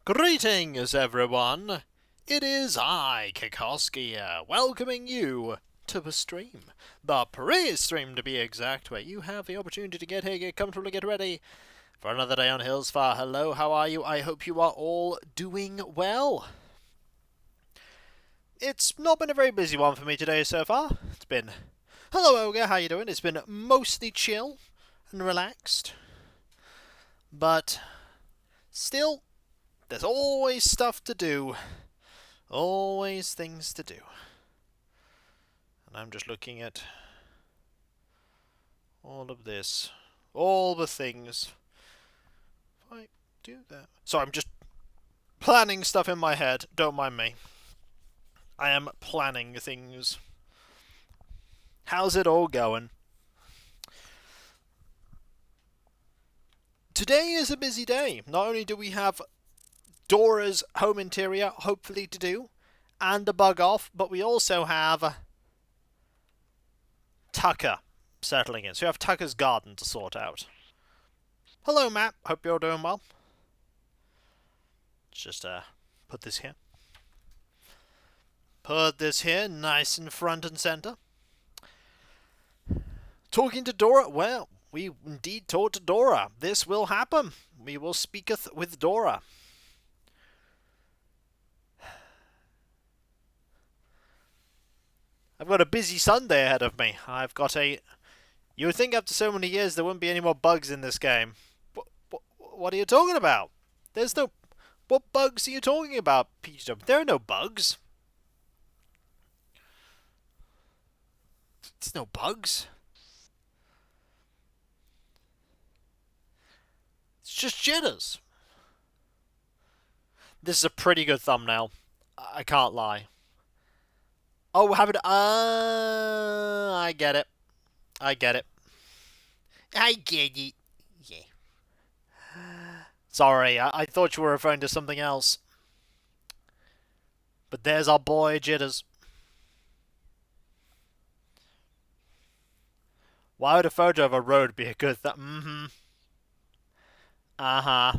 Greetings, everyone! It is I, Kikoski, welcoming you to the stream. The pre-stream, to be exact, where you have the opportunity to get here, get comfortable, get ready for another day on Hillsfar. Hello, how are you? I hope you are all doing well. It's not been a very busy one for me today so far. It's been... Hello, Ogre, how you doing? It's been mostly chill and relaxed. But still, there's always stuff to do. Always things to do. And I'm just looking at all of this. All the things. If I do that... So I'm just planning stuff in my head. Don't mind me. I am planning things. How's it all going? Today is a busy day. Not only do we have Dora's home interior, hopefully, to do, and a bug off, but we also have Tucker settling in. So you have Tucker's garden to sort out. Hello, Matt. Hope you're doing well. Let's just put this here. Put this here, nice and front and center. Talking to Dora? Well, we indeed talked to Dora. This will happen. We will speaketh with Dora. I've got a busy Sunday ahead of me. I've got a... You would think after so many years there wouldn't be any more bugs in this game. What are you talking about? There's no... What bugs are you talking about, Peter? There are no bugs. There's no bugs. It's just jitters. This is a pretty good thumbnail. I can't lie. Oh, have it... I get it. I get it. I get it. Yeah. Sorry, I thought you were referring to something else. But there's our boy, Jitters. Why would a photo of a road be a good thing? Mm-hmm. Uh-huh.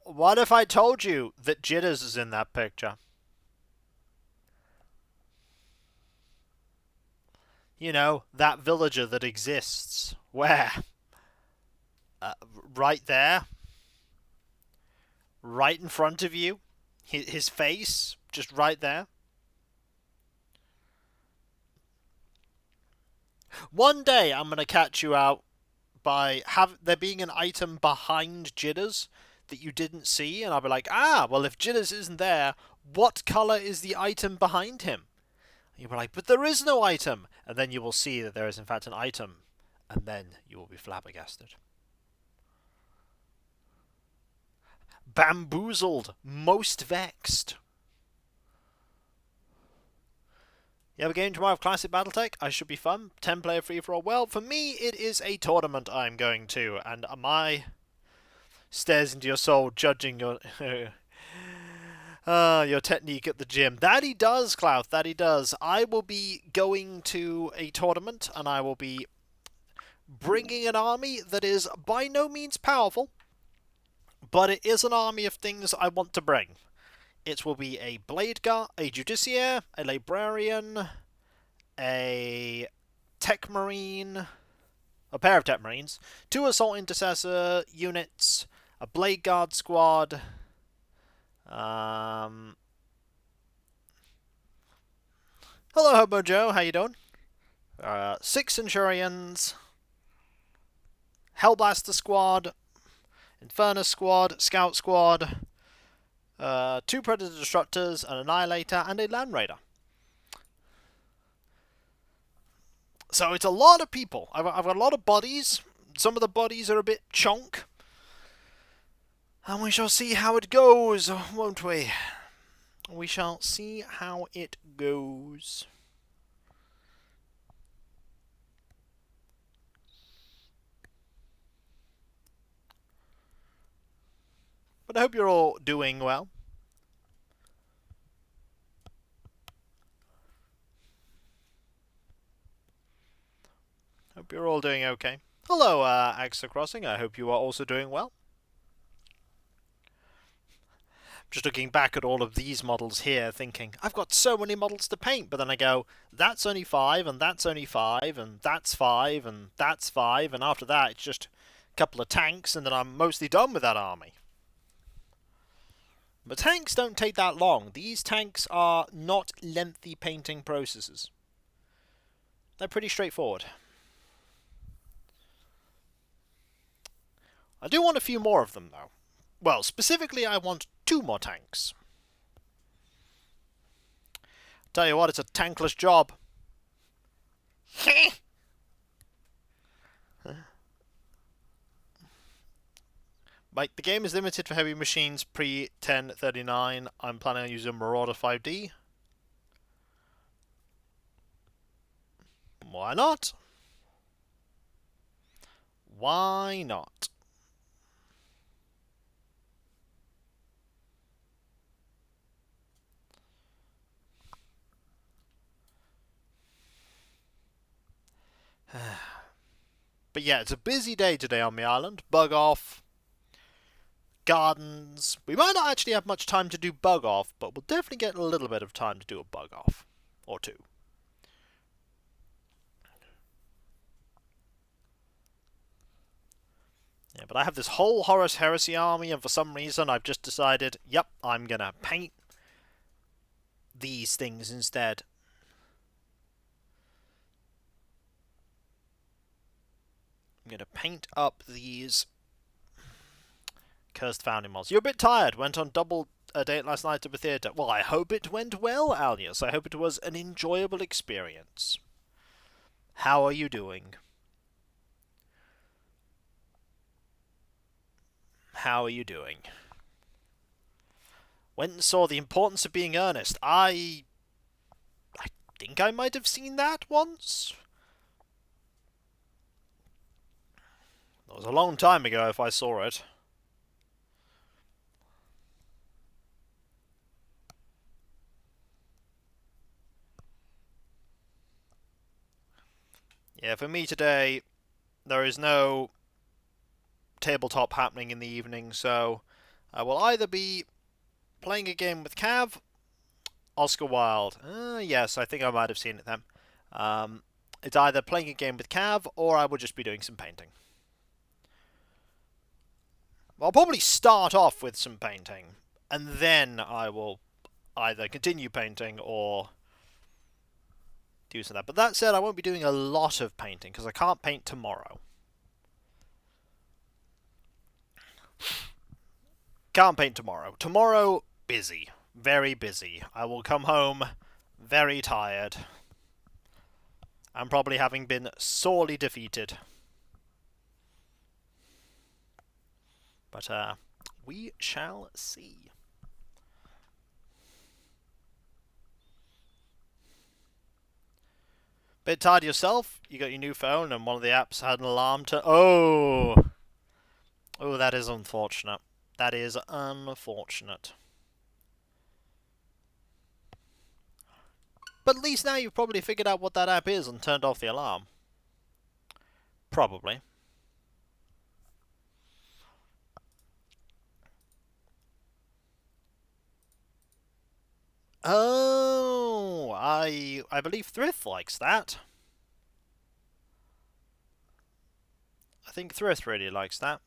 What if I told you that Jitters is in that picture? You know, that villager that exists. Where? Right there. Right in front of you. His face, just right there. One day I'm going to catch you out by there being an item behind Jitters that you didn't see, and I'll be like, well, if Jitters isn't there, what colour is the item behind him? And you'll be like, but there is no item! And then you will see that there is in fact an item, and then you will be flabbergasted. Bamboozled, most vexed. You have a game tomorrow of Classic Battletech? I should be fun. 10-player free-for-all. Well, for me, it is a tournament I'm going to, and my stares into your soul, judging your your technique at the gym. That he does, Clout. That he does. I will be going to a tournament, and I will be bringing an army that is by no means powerful, but it is an army of things I want to bring. It will be a Blade Guard, a Justiciar, a Librarian, a Tech Marine, a pair of Tech Marines, 2 Assault Intercessor units, a Blade Guard squad, hello Hobo Joe, how you doing? 6 Centurions, Hellblaster squad, Infernus squad, Scout squad, 2 Predator Disruptors, an Annihilator, and a Land Raider. So it's a lot of people. I've got a lot of bodies. Some of the bodies are a bit chonk. And we shall see how it goes, won't we? We shall see how it goes. But I hope you're all doing well. Hope you're all doing okay. Hello, AXA Crossing. I hope you are also doing well. Just looking back at all of these models here, thinking, I've got so many models to paint, but then I go, that's only 5, and that's only 5, and that's 5, and that's 5, and after that it's just a couple of tanks, and then I'm mostly done with that army. But tanks don't take that long. These tanks are not lengthy painting processes. They're pretty straightforward. I do want a few more of them, though. Well, specifically, I want 2 more tanks. Tell you what, it's a tankless job. Like, the game is limited for heavy machines pre-1039. I'm planning on using Marauder 5D. Why not? Why not? But yeah, it's a busy day today on the island. Bug off. Gardens. We might not actually have much time to do bug off, but we'll definitely get a little bit of time to do a bug off. Or 2. Yeah, but I have this whole Horus Heresy army, and for some reason I've just decided, yep, I'm gonna paint these things instead. I'm gonna paint up these Cursed Founding Mods. You're a bit tired. Went on double date last night to the theatre. Well, I hope it went well, Alias. I hope it was an enjoyable experience. How are you doing? How are you doing? Went and saw The Importance of Being Earnest. I think I might have seen that once. That was a long time ago if I saw it. Yeah, for me today, there is no tabletop happening in the evening, so I will either be playing a game with Cav, Oscar Wilde. Yes, I think I might have seen it then. It's either playing a game with Cav, or I will just be doing some painting. I'll probably start off with some painting, and then I will either continue painting or do some of that. But that said, I won't be doing a lot of painting, because I can't paint tomorrow. Can't paint tomorrow. Tomorrow, busy. Very busy. I will come home very tired. And probably having been sorely defeated. But, we shall see. Bit tired yourself? You got your new phone and one of the apps had an alarm to... Oh! Oh, that is unfortunate. That is unfortunate. But at least now you've probably figured out what that app is and turned off the alarm. Probably. Oh, I believe Thrift likes that. I think Thrift really likes that.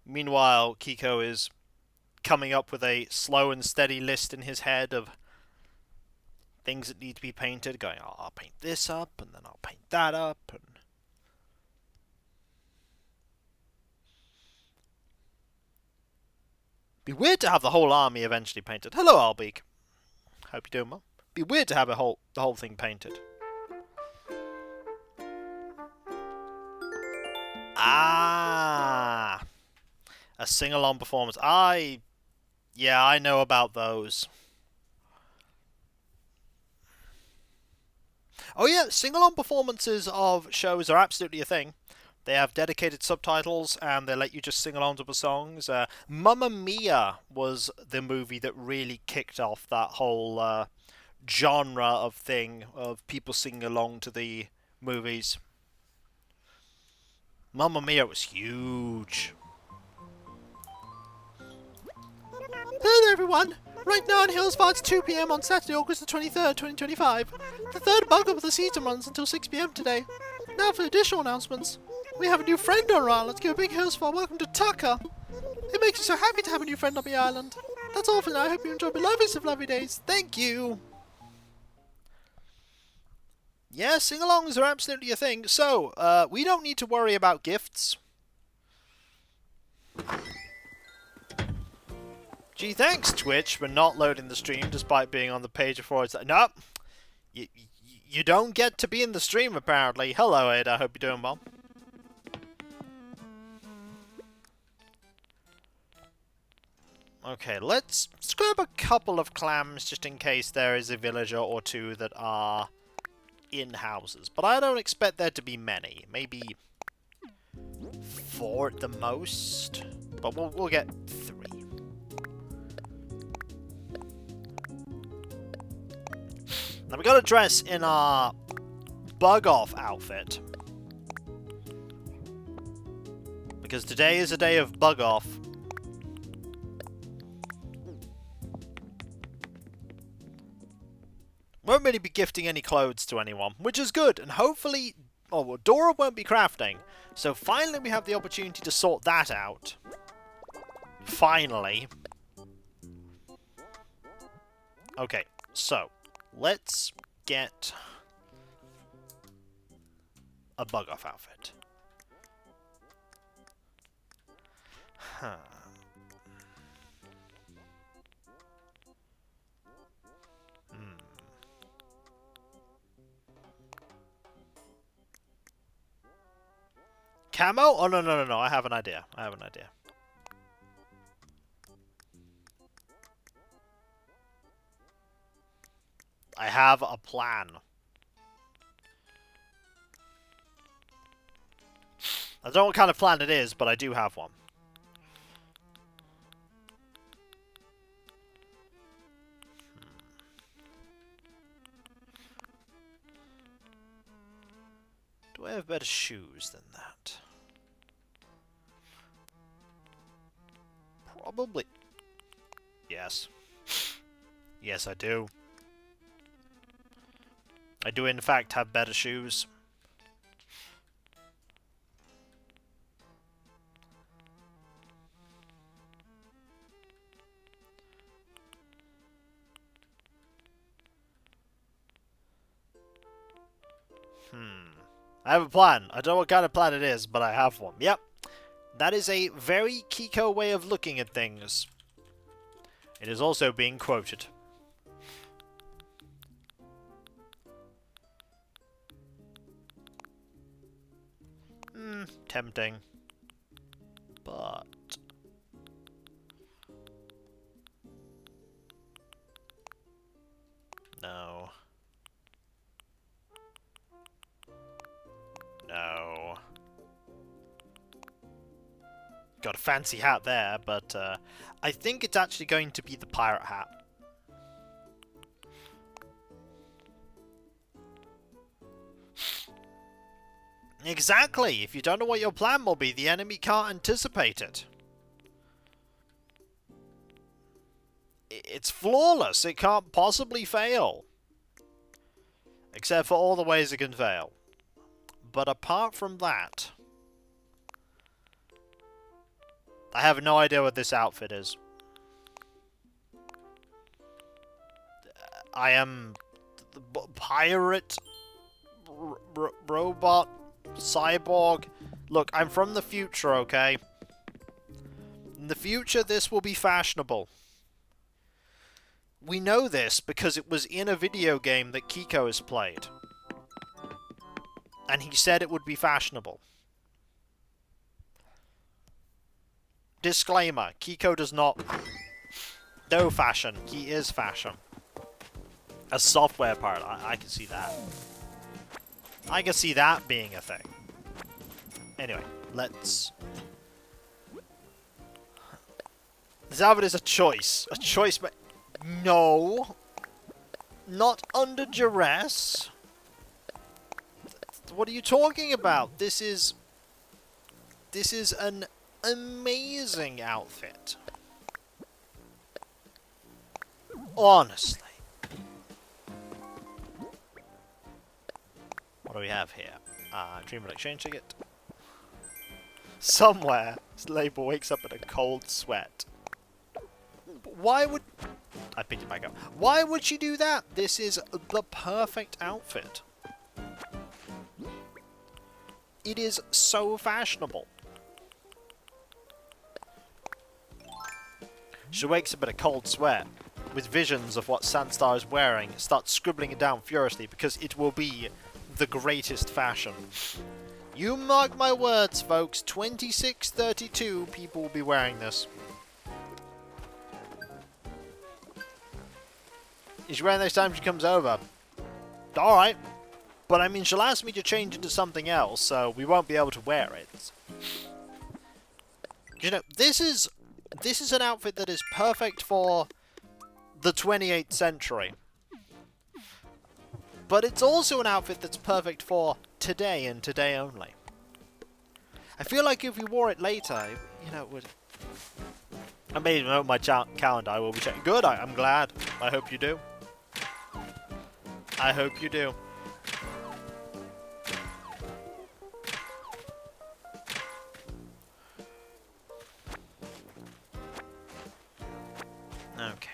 Meanwhile, Kiko is coming up with a slow and steady list in his head of things that need to be painted, going, oh, I'll paint this up, and then I'll paint that up, and... Be weird to have the whole army eventually painted. Hello, Albeek. Hope you're doing well. Be weird to have the whole thing painted. Ah! A sing-along performance. Yeah, I know about those. Oh yeah, sing-along performances of shows are absolutely a thing. They have dedicated subtitles, and they let you just sing along to the songs. Mamma Mia was the movie that really kicked off that whole genre of thing of people singing along to the movies. Mamma Mia was huge. Hello there, everyone! Right now on Hills VOD, it's 2 PM on Saturday, August the 23rd, 2025. The third bug of the season runs until 6 PM today. Now for additional announcements. We have a new friend on our island. Let's give a big Hills VOD welcome to Tucker. It makes me so happy to have a new friend on the island. That's all for now. I hope you enjoy the loveliest of lovely days. Thank you! Yeah, sing-alongs are absolutely a thing. So, we don't need to worry about gifts. Gee, thanks, Twitch, for not loading the stream despite being on the page before it's... Nope! You don't get to be in the stream, apparently. Hello, Ed. I hope you're doing well. Okay, let's grab a couple of clams just in case there is a villager or two that are in houses. But I don't expect there to be many. Maybe 4 at the most. But we'll get 3. Now we got to dress in our bug-off outfit. Because today is a day of bug-off. Won't really be gifting any clothes to anyone, which is good, and hopefully... Oh, well, Dora won't be crafting, so finally we have the opportunity to sort that out. Finally. Okay, so, let's get a bug-off outfit. Huh. Camo? Oh, no. I have an idea. I have a plan. I don't know what kind of plan it is, but I do have one. Do I have better shoes than that? Probably. Yes. Yes, I do. I do, in fact, have better shoes. I have a plan. I don't know what kind of plan it is, but I have one. Yep. That is a very Kiko way of looking at things. It is also being quoted. Tempting. But... no. No. Got a fancy hat there, but I think it's actually going to be the pirate hat. Exactly! If you don't know what your plan will be, the enemy can't anticipate it. It's flawless. It can't possibly fail. Except for all the ways it can fail. But apart from that, I have no idea what this outfit is. I am pirate, robot, cyborg. Look, I'm from the future, okay? In the future, this will be fashionable. We know this because it was in a video game that Kiko has played. And he said it would be fashionable. Disclaimer, Kiko does not know fashion. He is fashion. A software part, I can see that. I can see that being a thing. Anyway, let's... This outfit is a choice. A choice, but... No! Not under duress. What are you talking about? This is an amazing outfit. Honestly. What do we have here? Dreamville exchange ticket. Somewhere, Labour wakes up in a cold sweat. Why would... I picked it back up. Why would she do that? This is the perfect outfit. It is so fashionable. She wakes up in a cold sweat, with visions of what Sandstar is wearing, starts scribbling it down furiously because it will be the greatest fashion. You mark my words, folks. 2632 people will be wearing this. Is she wearing next time she comes over? Alright. But I mean, she'll ask me to change into something else, so we won't be able to wear it. You know, this is an outfit that is perfect for the 28th century. But it's also an outfit that's perfect for today and today only. I feel like if we wore it later, you know, it would... I made a note on my calendar, I will be checking. Good, I'm glad. I hope you do. I hope you do. Okay.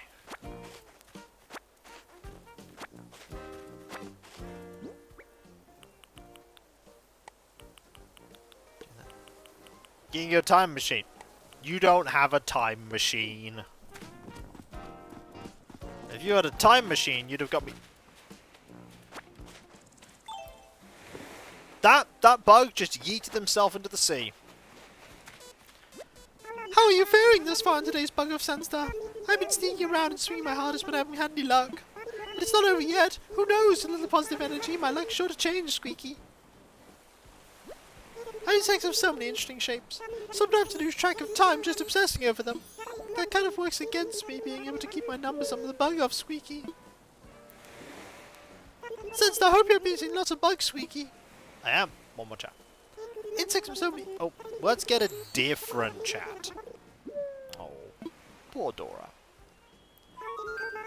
Getting your time machine. You don't have a time machine. If you had a time machine, you'd have got me. That bug just yeeted himself into the sea. How are you faring thus far in today's Bug of Sandstar? I've been sneaking around and swinging my hardest, but I haven't had any luck. But it's not over yet. Who knows? A little positive energy. My luck's sure to change, Squeaky. Insects have so many interesting shapes. Sometimes I lose track of time just obsessing over them. That kind of works against me being able to keep my numbers on the bug off, Squeaky. Since I hope you're meeting lots of bugs, Squeaky. I am. One more chat. Insects have so many... Oh, let's get a different chat. Oh, poor Dora.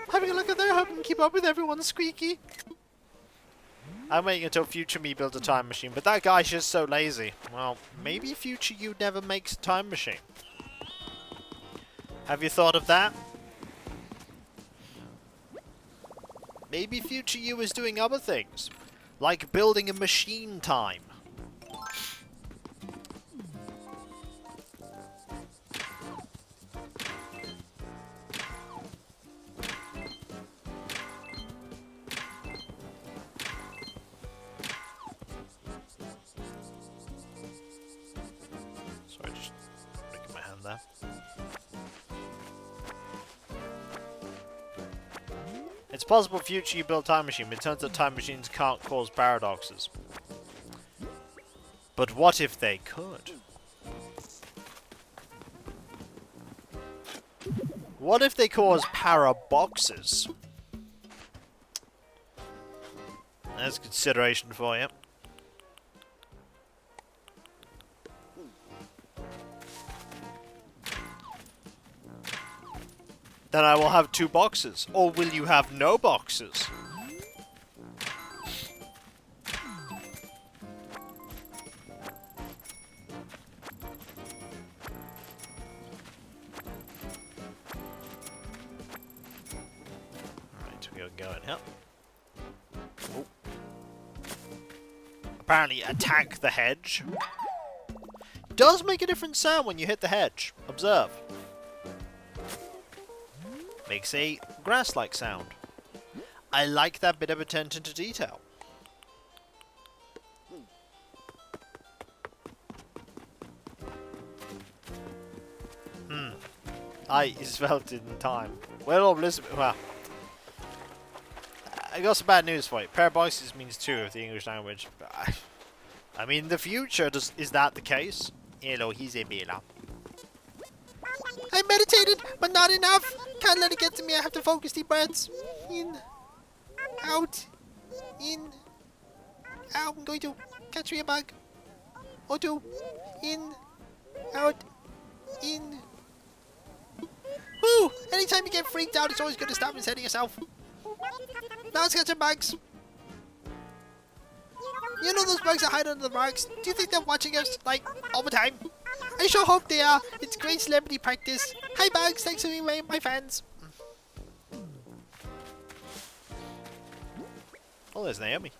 Having a look at there, hoping to keep up with everyone, Squeaky. I'm waiting until future me builds a time machine, but that guy's just so lazy. Well, maybe future you never makes a time machine. Have you thought of that? Maybe future you is doing other things, like building a machine time. There. It's possible future you build a time machine, but it turns out time machines can't cause paradoxes. But what if they could? What if they cause paraboxes? That's consideration for you. Then I will have 2 boxes. Or will you have no boxes? Alright, we'll go in here. Oh. Apparently attack the hedge. Does make a different sound when you hit the hedge. Observe. Makes a grass-like sound. I like that bit of attention to detail. I felt it in time. Well, Elizabeth. Well, I got some bad news for you. Paraboxes means 2 of the English language. I mean, in the future, is that the case? Hello, he's a Bela. I meditated, but not enough. Can't let it get to me. I have to focus deep breaths. Out. In. Out. I'm going to catch me a bug. Or two. In. Out. In. Woo! Anytime you get freaked out, it's always good to stop and say to yourself, now let's catch some bugs. You know those bugs that hide under the rocks? Do you think they're watching us, like, all the time? I sure hope they are. It's great celebrity practice. Hi bugs, thanks for being my fans. Oh, there's Naomi.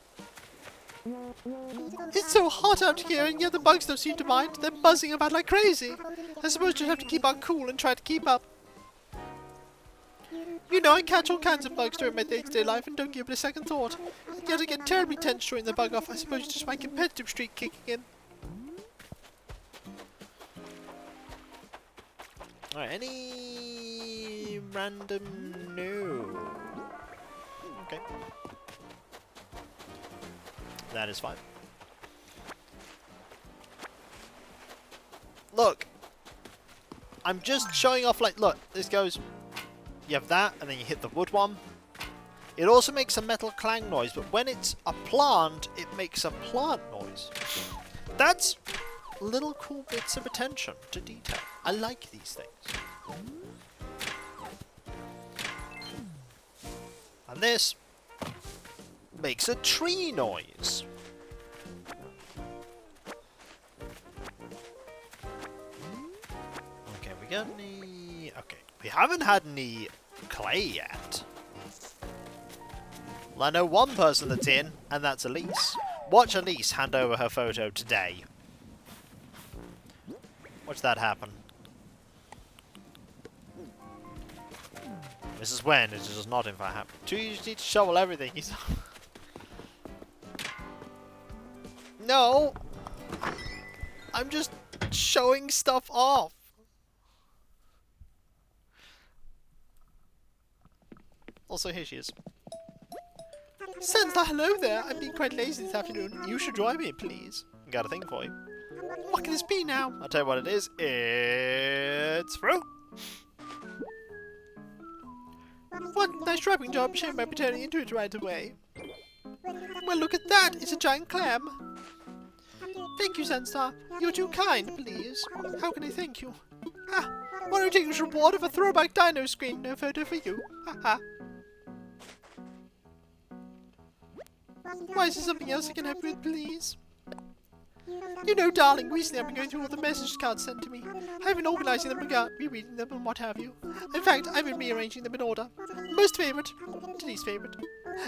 It's so hot out here, and yet the bugs don't seem to mind. They're buzzing about like crazy. I suppose you just have to keep on cool and try to keep up. You know, I catch all kinds of bugs during my day-to-day life and don't give it a second thought. Yet I get terribly tense during the bug off. I suppose it's just my competitive streak kicking in. Alright, any random... No. Okay. That is fine. Look! I'm just showing off, like, look, this goes... You have that, and then you hit the wood one. It also makes a metal clang noise, but when it's a plant, it makes a plant noise. That's little cool bits of attention to detail. I like these things. And this makes a tree noise. Okay, we got any... Okay, we haven't had any clay yet. Well, I know one person that's in, and that's Elise. Watch Elise hand over her photo today. Watch that happen. This is when it does not in fact happen. You just need to shovel everything. No! I'm just showing stuff off. Also, here she is. Santa, hello there. I've been quite lazy this afternoon. You should join me, please. Got a thing for you. What can this be now? I'll tell you what it is. It's fruit. What nice trapping job. Shame I'll be turning into it right away. Well, look at that. It's a giant clam. Thank you, Sunstar. You're too kind, please. How can I thank you? Ha! What a ridiculous reward of a throwback dino screen. No photo for you. Ha ha. Why is there something else I can help you with, please? You know, darling, recently I've been going through all the message cards sent to me. I've been organising them, rereading them, and what have you. In fact, I've been rearranging them in order. Most favourite to least favourite.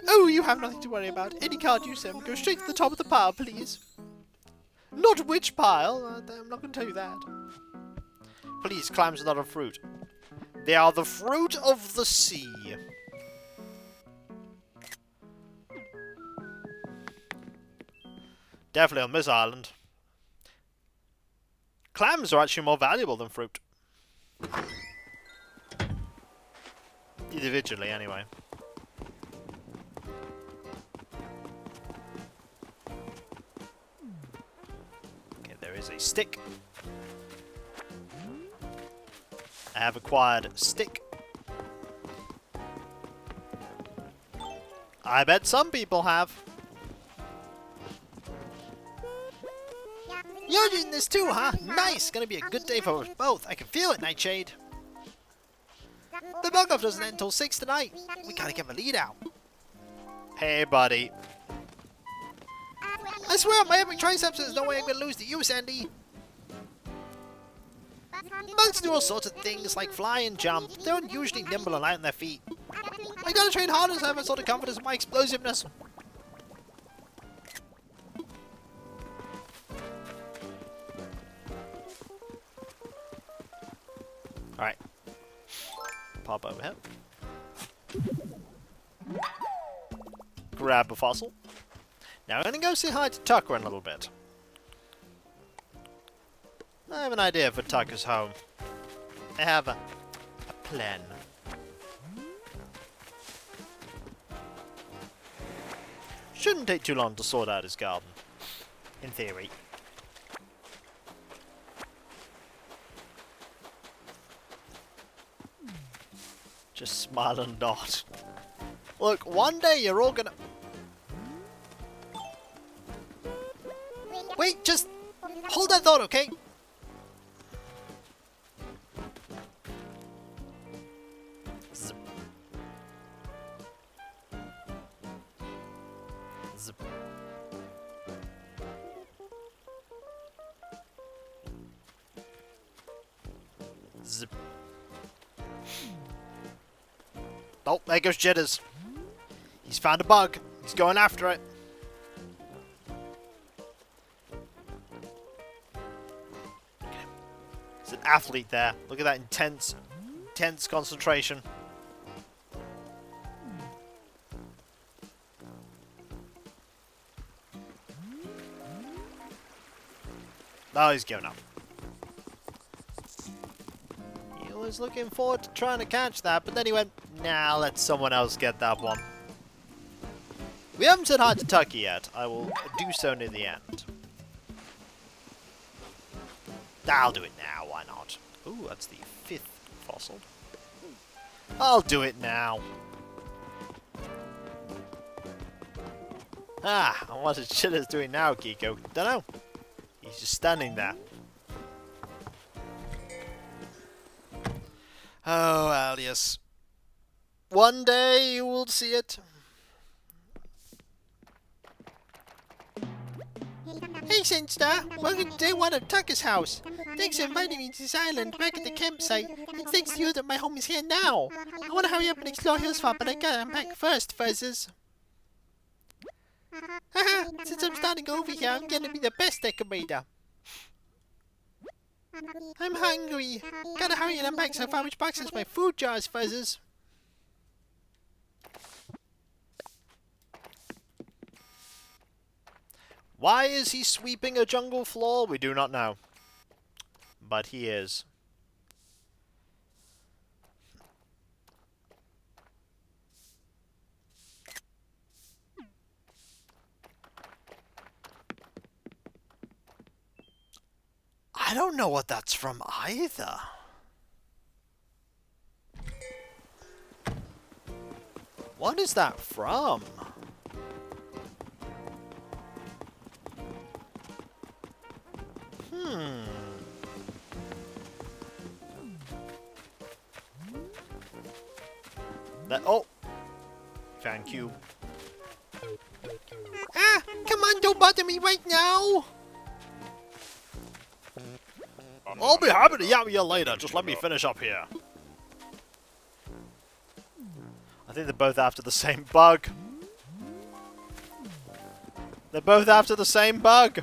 Oh, you have nothing to worry about. Any card you send, go straight to the top of the pile, please. Not which pile. I'm not going to tell you that. Please, clams are not a fruit. They are the fruit of the sea. Definitely on this island. Clams are actually more valuable than fruit. Individually, anyway. Okay, there is a stick. I have acquired a stick. I bet some people have. You're doing this too, huh? Nice! Gonna be a good day for us both. I can feel it, Nightshade. The bug-off doesn't end until 6 tonight. We gotta get the lead out. Hey, buddy. I swear on my epic triceps, there's no way I'm gonna lose to you, Sandy. Bugs do all sorts of things, like fly and jump. They're unusually nimble and light on their feet. I gotta train harder to have that sort of confidence in my explosiveness. Alright. Pop over here. Grab a fossil. Now I'm gonna go say hi to Tucker in a little bit. I have an idea for Tucker's home. I have a plan. Shouldn't take too long to sort out his garden. In theory. Just smile and nod. Look, one day you're all gonna... Wait, just hold that thought, okay? Zip. Zip. Zip. Oh, there goes Jitters. He's found a bug. He's going after it. There's an athlete there. Look at that intense concentration. Oh, he's giving up. He was looking forward to trying to catch that, but then he went, nah, let someone else get that one. We haven't said hi to Tucky yet. I will do so near the end. I'll do it now, why not? Ooh, that's the 5th fossil. I'll do it now. Ah, and what is Chiller's doing now, Geeko? Dunno. He's just standing there. Oh, Alias. One day you will see it. Hey, Senstar! Welcome to day 1 of Tucker's house. Thanks for inviting me to this island back at the campsite. And thanks to you that my home is here now. I want to hurry up and explore Hillsfar, but I gotta unpack first, Fuzzes. Haha, since I'm starting over here, I'm gonna be the best decorator. I'm hungry. Gotta hurry and unpack so far which boxes my food jars, Fuzzes. Why is he sweeping a jungle floor? We do not know. But he is. I don't know what that's from either. What is that from? That, oh! Thank you. Ah! Come on, don't bother me right now! I'll be happy to yap you later, just let me finish up here. I think they're both after the same bug. They're both after the same bug!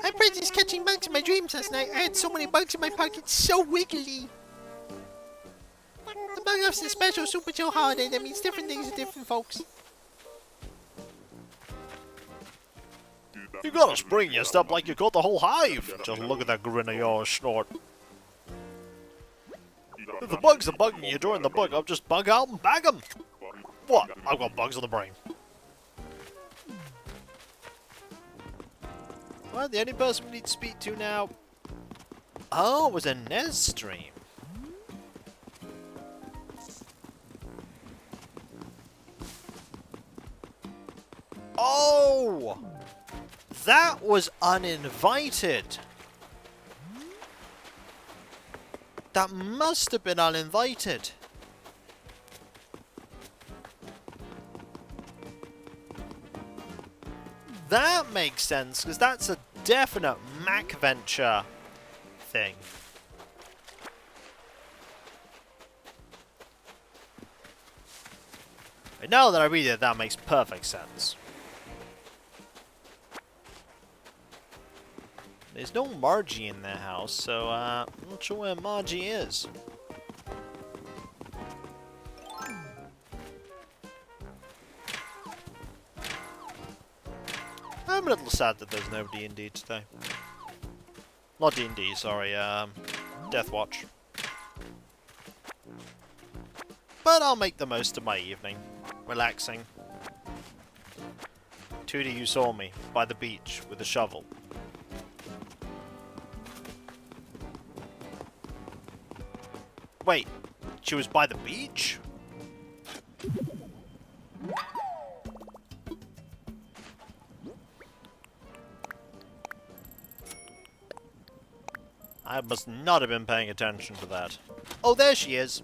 I practiced catching bugs in my dreams last night. I had so many bugs in my pocket, so wiggly. The bug off's a special Super Chill holiday that means different things to different folks. You got a spring your step like you got the whole hive. Just look at that grin of yours, Snort. If the bugs are bugging you during the bug, I'll just bug out and bag them. What? I've got bugs on the brain. Well, the only person we need to speak to now... Oh, it was a Nez stream. Oh! That was uninvited. That must have been uninvited. That makes sense, because that's a definite Mac Venture thing. And now that I read it, that makes perfect sense. There's no Margie in their house, so I'm not sure where Margie is. I'm a little sad that there's no D&D today. Not D&D, sorry, Death Watch. But I'll make the most of my evening. Relaxing. Tootie, you saw me by the beach with a shovel. Wait, she was by the beach? I must not have been paying attention to that. Oh, there she is.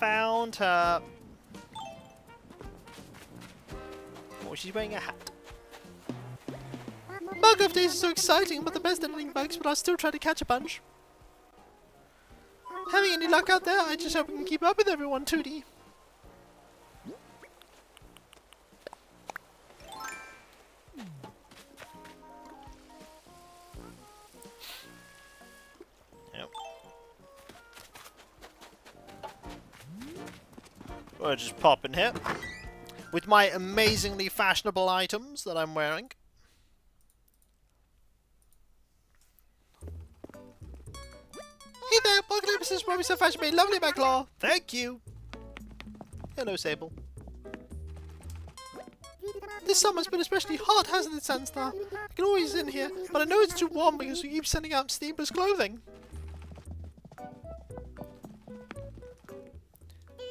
Found her. Oh, she's wearing a hat. Bug-off days are so exciting, but the best ending bugs, but I'll still try to catch a bunch. Having any luck out there? I just hope we can keep up with everyone, Tootie. Yep. We'll just pop in here with my amazingly fashionable items that I'm wearing. Hey there, welcome to Mrs. Robbie so fashion made lovely my claw. Thank you. Hello, Sable. This summer's been especially hot, hasn't it, Sandstar? I can always in here, but I know it's too warm because we keep sending out steamless clothing.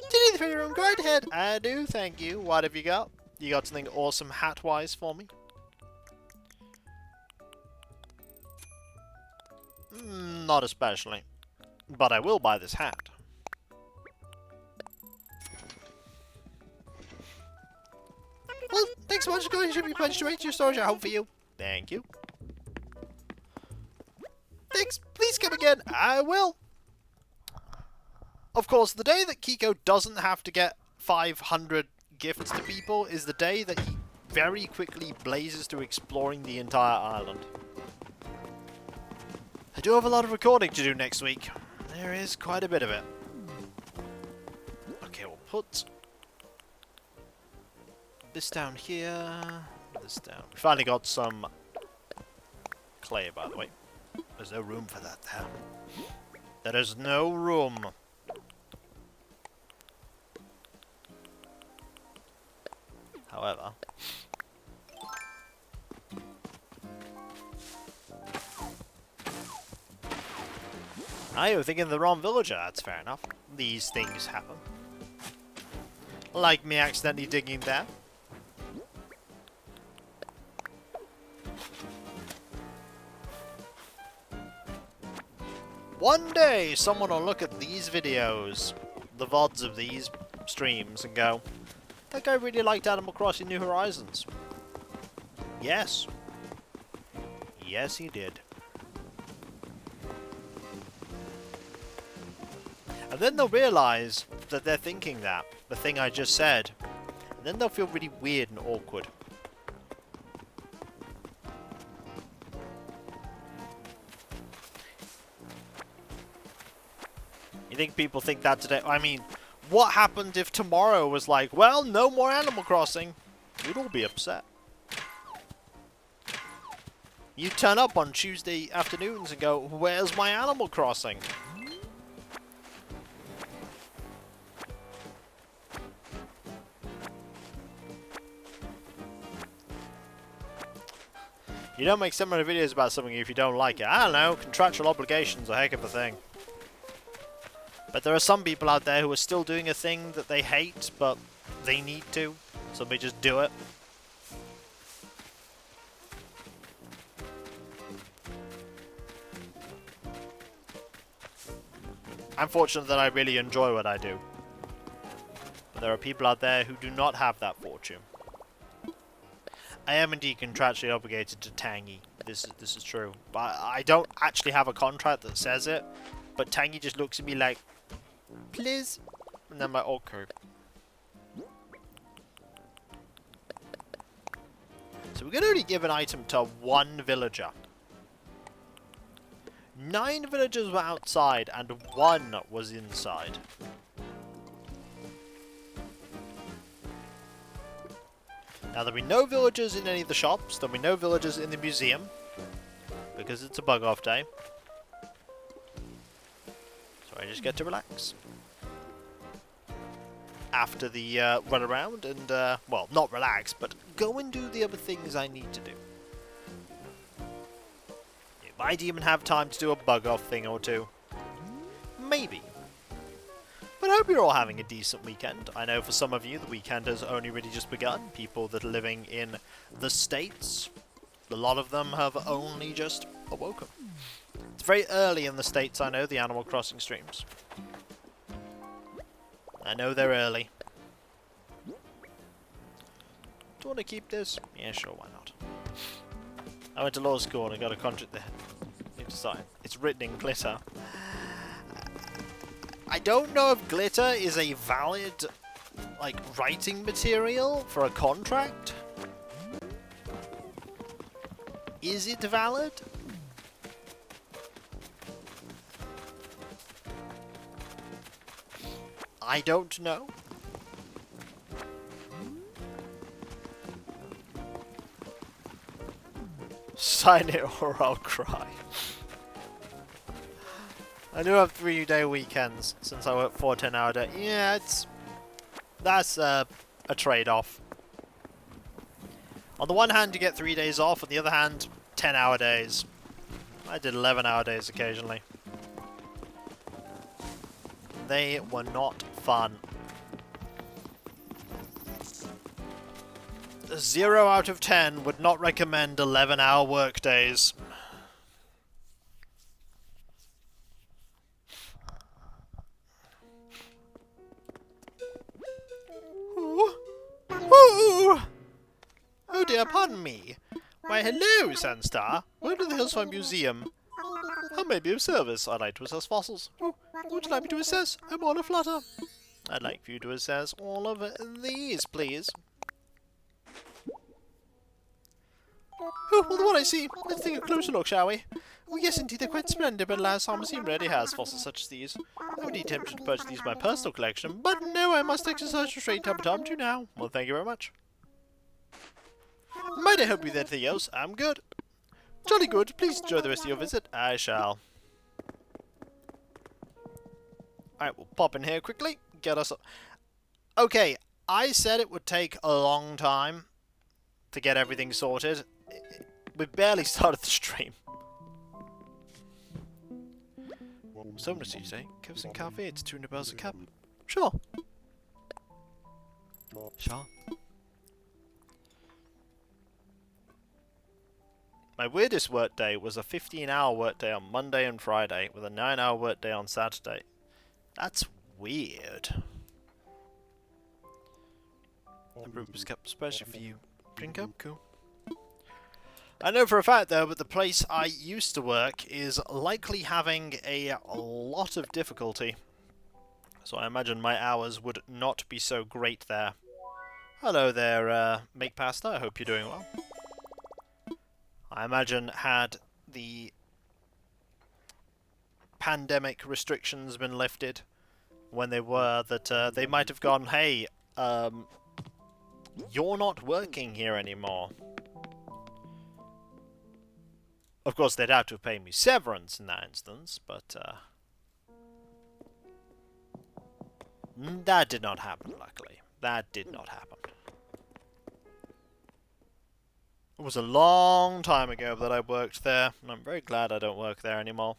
Do you need the room? Go right ahead. I do, thank you. What have you got? You got something awesome hat-wise for me? Not especially. But I will buy this hat. Well, thanks so much for going. Should be pledged to your storage at home for you. Thank you. Thanks. Please come again. I will. Of course, the day that Kiko doesn't have to get 500 gifts to people is the day that he very quickly blazes to exploring the entire island. I do have a lot of recording to do next week. There is quite a bit of it. Okay, we'll put this down here, this down. We finally got some clay, by the way. There's no room for that there. There is no room. However, you're thinking of the wrong villager. That's fair enough. These things happen. Like me accidentally digging there. One day, someone will look at these videos, the VODs of these streams, and go, that guy really liked Animal Crossing New Horizons. Yes. Yes, he did. And then they'll realise that they're thinking that, the thing I just said. And then they'll feel really weird and awkward. You think people think that today? I mean, what happened if tomorrow was like, well, no more Animal Crossing? We'd all be upset. You turn up on Tuesday afternoons and go, where's my Animal Crossing? You don't make similar videos about something if you don't like it. I don't know, contractual obligations are a heck of a thing. But there are some people out there who are still doing a thing that they hate, but they need to, so they just do it. I'm fortunate that I really enjoy what I do. But there are people out there who do not have that fortune. I am indeed contractually obligated to Tangy. This is true. But I don't actually have a contract that says it. But Tangy just looks at me like, please. And then I'm like, okay. So we can only give an item to one villager. 9 villagers were outside and 1 was inside. Now there'll be no villagers in any of the shops, there'll be no villagers in the museum, because it's a bug-off day. So I just get to relax. after the run around and, well, not relax, but go and do the other things I need to do. You might even have time to do a bug-off thing or two. Maybe. But I hope you're all having a decent weekend. I know for some of you the weekend has only really just begun. People that are living in the States, a lot of them have only just awoken. It's very early in the States, I know, the Animal Crossing streams. I know they're early. Do you want to keep this? Yeah, sure, why not? I went to law school and I got a contract there. Need to sign. It's written in glitter. I don't know if glitter is a valid, like, writing material for a contract. Is it valid? I don't know. Sign it or I'll cry. I do have 3-day weekends since I work 4 10-hour days. Yeah, that's a trade-off. On the one hand, you get 3 days off. On the other hand, 10-hour days. I did 11-hour days occasionally. They were not fun. 0 out of 10 would not recommend 11-hour work days. Oh dear, pardon me. Why, hello, Sandstar. Welcome to the Hillside Museum. How may I be of service? I'd like to assess fossils. Oh, what would you like me to assess? I'm all aflutter. I'd like for you to assess all of these, please. Oh, well, the one I see. Let's take a closer look, shall we? Oh, yes, indeed, they're quite splendid, but alas, our museum rarely has fossils such as these. I would be tempted to purchase these for my personal collection, but no, I must exercise restraint time to now. Well, thank you very much. Might I help you with anything else? I'm good. Jolly good. Please enjoy the rest of your visit. I shall. Alright, we'll pop in here quickly. Get us up. Okay, I said it would take a long time to get everything sorted. We've barely started the stream. So much to say. Kev's and Cafe, it's 200 bells a cup. Sure. Sure. My weirdest work day was a 15-hour work day on Monday and Friday with a 9-hour work day on Saturday. That's weird. The brew was kept especially for you. Drink up, cool. I know for a fact though, but the place I used to work is likely having a lot of difficulty. So I imagine my hours would not be so great there. Hello there, Make Pasta, I hope you're doing well. I imagine had the pandemic restrictions been lifted when they were, that they might have gone, hey, you're not working here anymore. Of course, they'd have to pay me severance in that instance, but that did not happen, luckily. That did not happen. It was a long time ago that I worked there, and I'm very glad I don't work there anymore.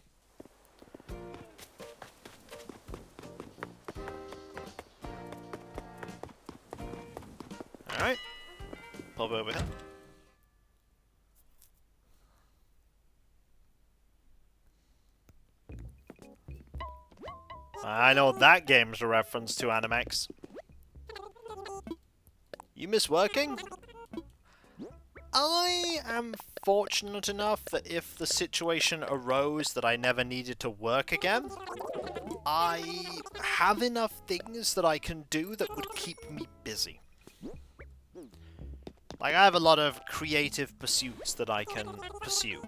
Alright. Pop over here. I know that game's a reference to Animex. You miss working? I am fortunate enough that if the situation arose that I never needed to work again, I have enough things that I can do that would keep me busy. Like, I have a lot of creative pursuits that I can pursue.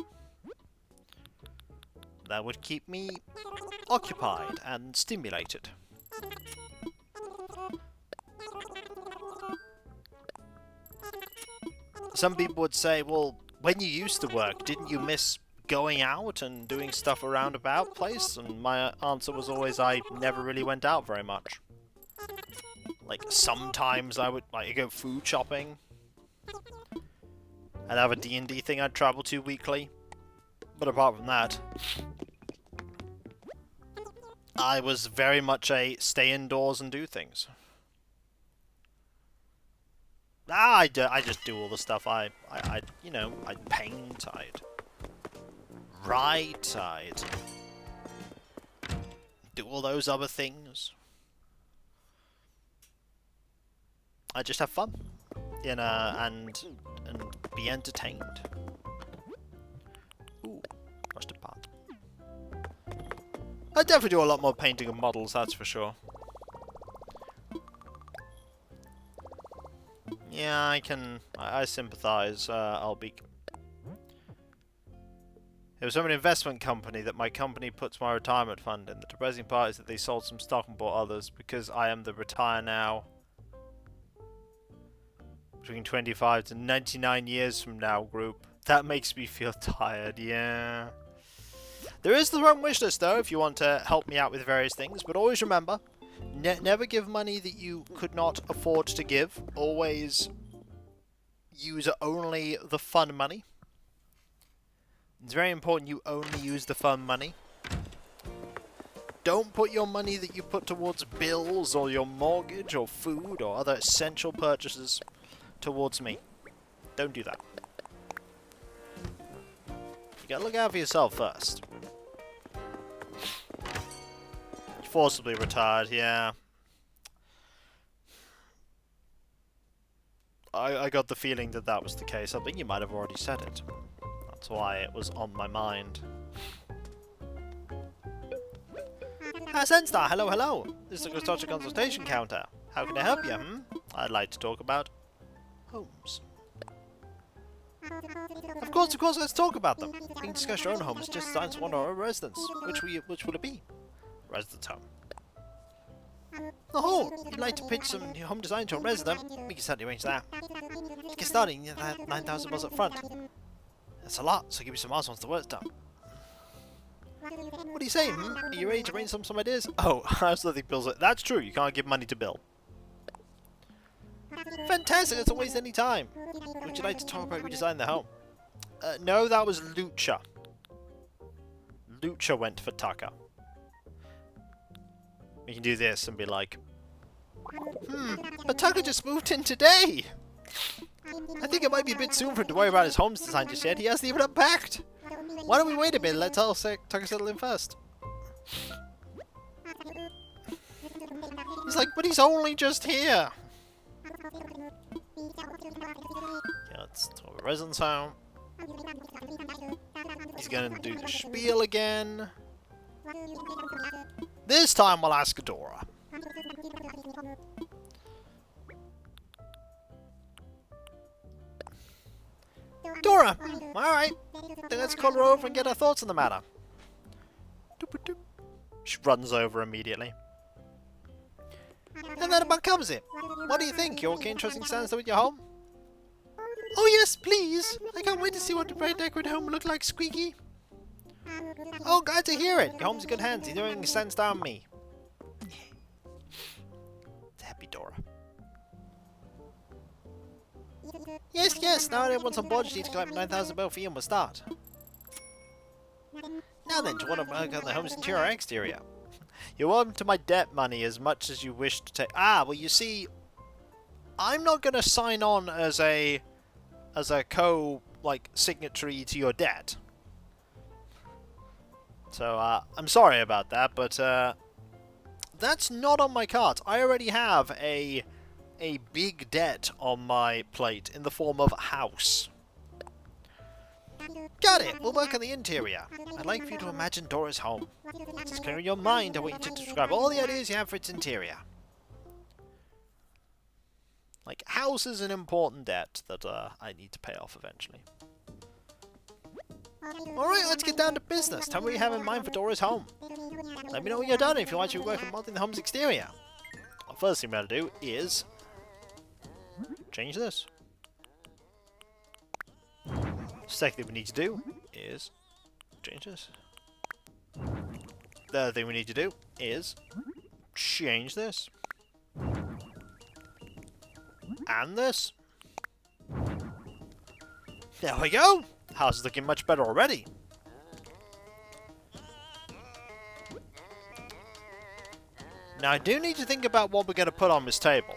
That would keep me occupied and stimulated. Some people would say, well, when you used to work, didn't you miss going out and doing stuff around about place? And my answer was always, I never really went out very much. Like, sometimes I would, like, go food shopping. I'd have a D&D thing I'd travel to weekly. But apart from that, I was very much a stay indoors and do things. I just do all the stuff. You know, I'd paint, I'd write, I'd do all those other things. I just have fun, and be entertained. Ooh, mustard part. I definitely do a lot more painting of models, that's for sure. Yeah, I sympathise. I'll be. It was from an investment company that my company puts my retirement fund in. The depressing part is that they sold some stock and bought others because I am the retire now. Between 25 to 99 years from now group. That makes me feel tired, yeah. There is the wrong wish list though if you want to help me out with various things, but always remember, never give money that you could not afford to give. Always use only the fun money. It's very important you only use the fun money. Don't put your money that you put towards bills or your mortgage or food or other essential purchases towards me. Don't do that. You gotta look out for yourself first. Forcibly retired, yeah. I got the feeling that that was the case. I think you might have already said it. That's why it was on my mind. Senstar, hello, hello. This is the construction consultation counter. How can I help you, I'd like to talk about homes. Of course, let's talk about them. You can discuss your own homes, just assign to one of our residents. Which will it be? Resident's home. Oh, you'd like to pitch some home design to a resident? We can certainly arrange that. To get started, you have 9,000 bells up front. That's a lot, so give me some odds once the work's done. What do you say, Are you ready to brainstorm some ideas? Oh, I also think Bill's like, that's true, you can't give money to Bill. Fantastic, that's a waste of any time. Would you like to talk about redesigning the home? No, that was Lucha. Lucha went for Tucker. We can do this and be like, but Tucker just moved in today! I think it might be a bit soon for him to worry about his home's design just yet. He hasn't even unpacked! Why don't we wait a bit and let Tucker settle in first? He's like, but he's only just here! Okay, let's talk about residence home. He's gonna do the spiel again. This time we'll ask Dora. Dora! Alright. Then let's call her over and get her thoughts on the matter. She runs over immediately. And then about comes it. What do you think? You okay interesting sounds with your home? Oh yes, please! I can't wait to see what the bright decorated home will look like, Squeaky. Oh, glad to hear it. Your home's in good hands. You're doing sense down me. Happy Dora. Yes. Now everyone's on board. You need to collect 9,000 bell fee and we'll start. Now then, do you want to work on the home's interior or exterior? You're welcome to my debt money as much as you wish to take. Well, you see, I'm not going to sign on as a signatory to your debt. So, I'm sorry about that, but, that's not on my cards. I already have a big debt on my plate in the form of a house. Got it! We'll work on the interior. I'd like for you to imagine Dora's home. It's clear in your mind. I want you to describe all the ideas you have for its interior. Like, house is an important debt that, I need to pay off eventually. Alright, let's get down to business. Tell me what you have in mind for Dora's home. Let me know when you're done if you want to work on modeling the home's exterior. The first thing I'm going to do is change this. Second thing we need to do is change this. Third thing we need to do is change this. And this. There we go! House is looking much better already. Now I do need to think about what we're going to put on this table.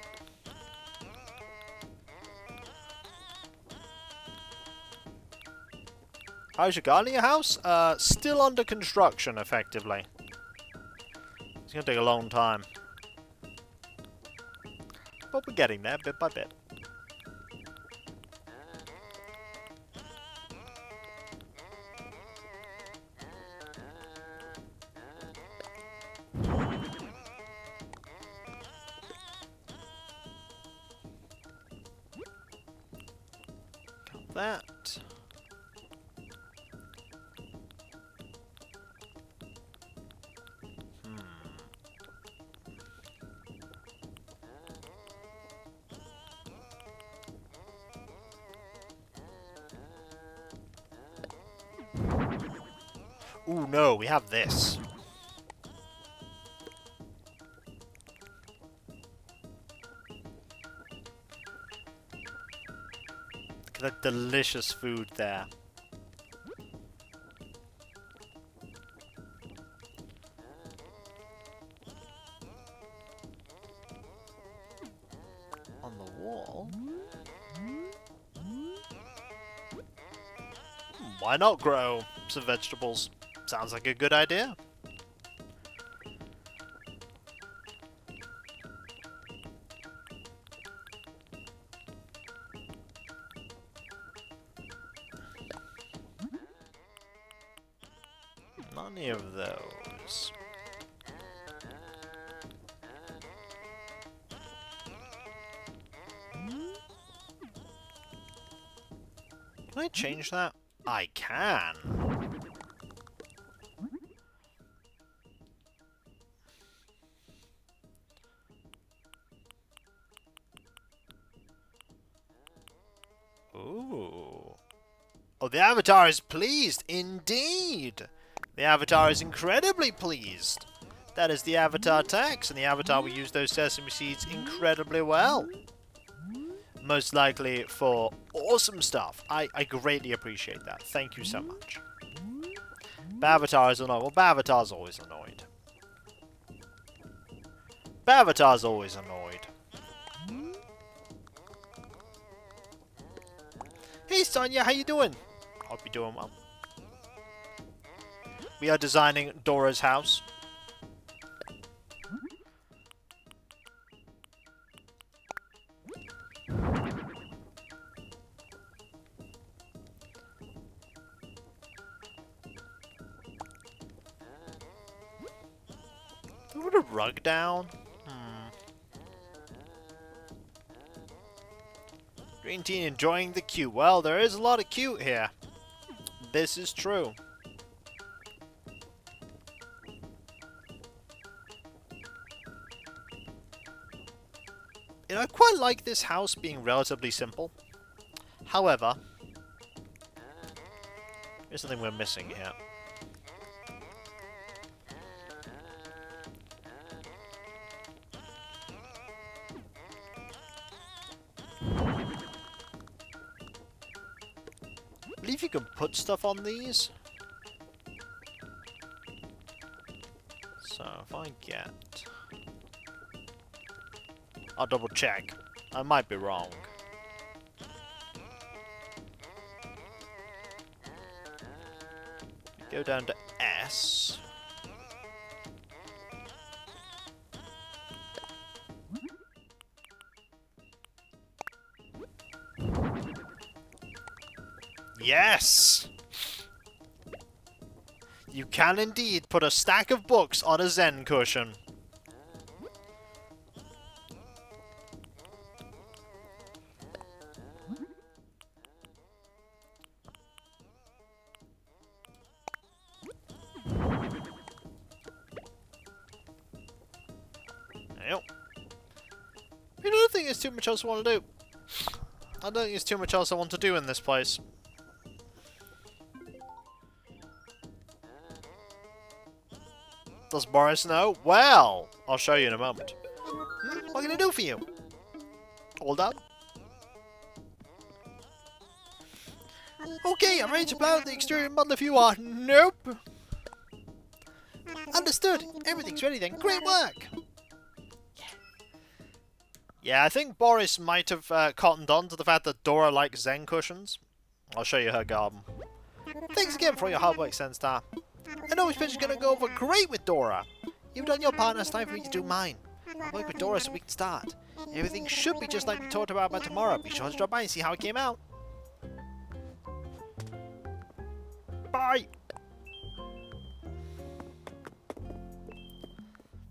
How's your gardening house? Still under construction, effectively. It's going to take a long time. But we're getting there, bit by bit. Got that. Ooh, no, we have this. Look at that delicious food there. On the wall? Why not grow some vegetables? Sounds like a good idea. Not any of those. Can I change that? I can. Ooh. Oh, the Avatar is pleased, indeed. The Avatar is incredibly pleased. That is the Avatar text, and the Avatar will use those sesame seeds incredibly well. Most likely for awesome stuff. I greatly appreciate that. Thank you so much. Bavatar is annoyed. Well, Bavatar's always annoyed. Bavatar's always annoyed. Hey, Sonia, how you doing? Hope you're doing well. We are designing Dora's house. Put a rug down. Green Teen enjoying the cute. Well, there is a lot of cute here. This is true. You know, I quite like this house being relatively simple. However, there's something we're missing here. I believe you can put stuff on these. So if I get... I'll double check. I might be wrong. Go down to S. Yes! You can indeed put a stack of books on a Zen cushion. Yep. I don't think there's too much else I want to do. I don't think there's too much else I want to do in this place. Does Boris know? Well, I'll show you in a moment. What can I do for you? Hold up. Okay, I'm ready to blow out the exterior model if you are. Nope. Understood. Everything's ready then. Great work. Yeah, I think Boris might have cottoned on to the fact that Dora likes Zen cushions. I'll show you her garden. Thanks again for all your hard work, Senstar. I know this picture's going to go over great with Dora. You've done your part, and it's time for me to do mine. I'll work with Dora so we can start. Everything should be just like we talked about by tomorrow. Be sure to drop by and see how it came out. Bye!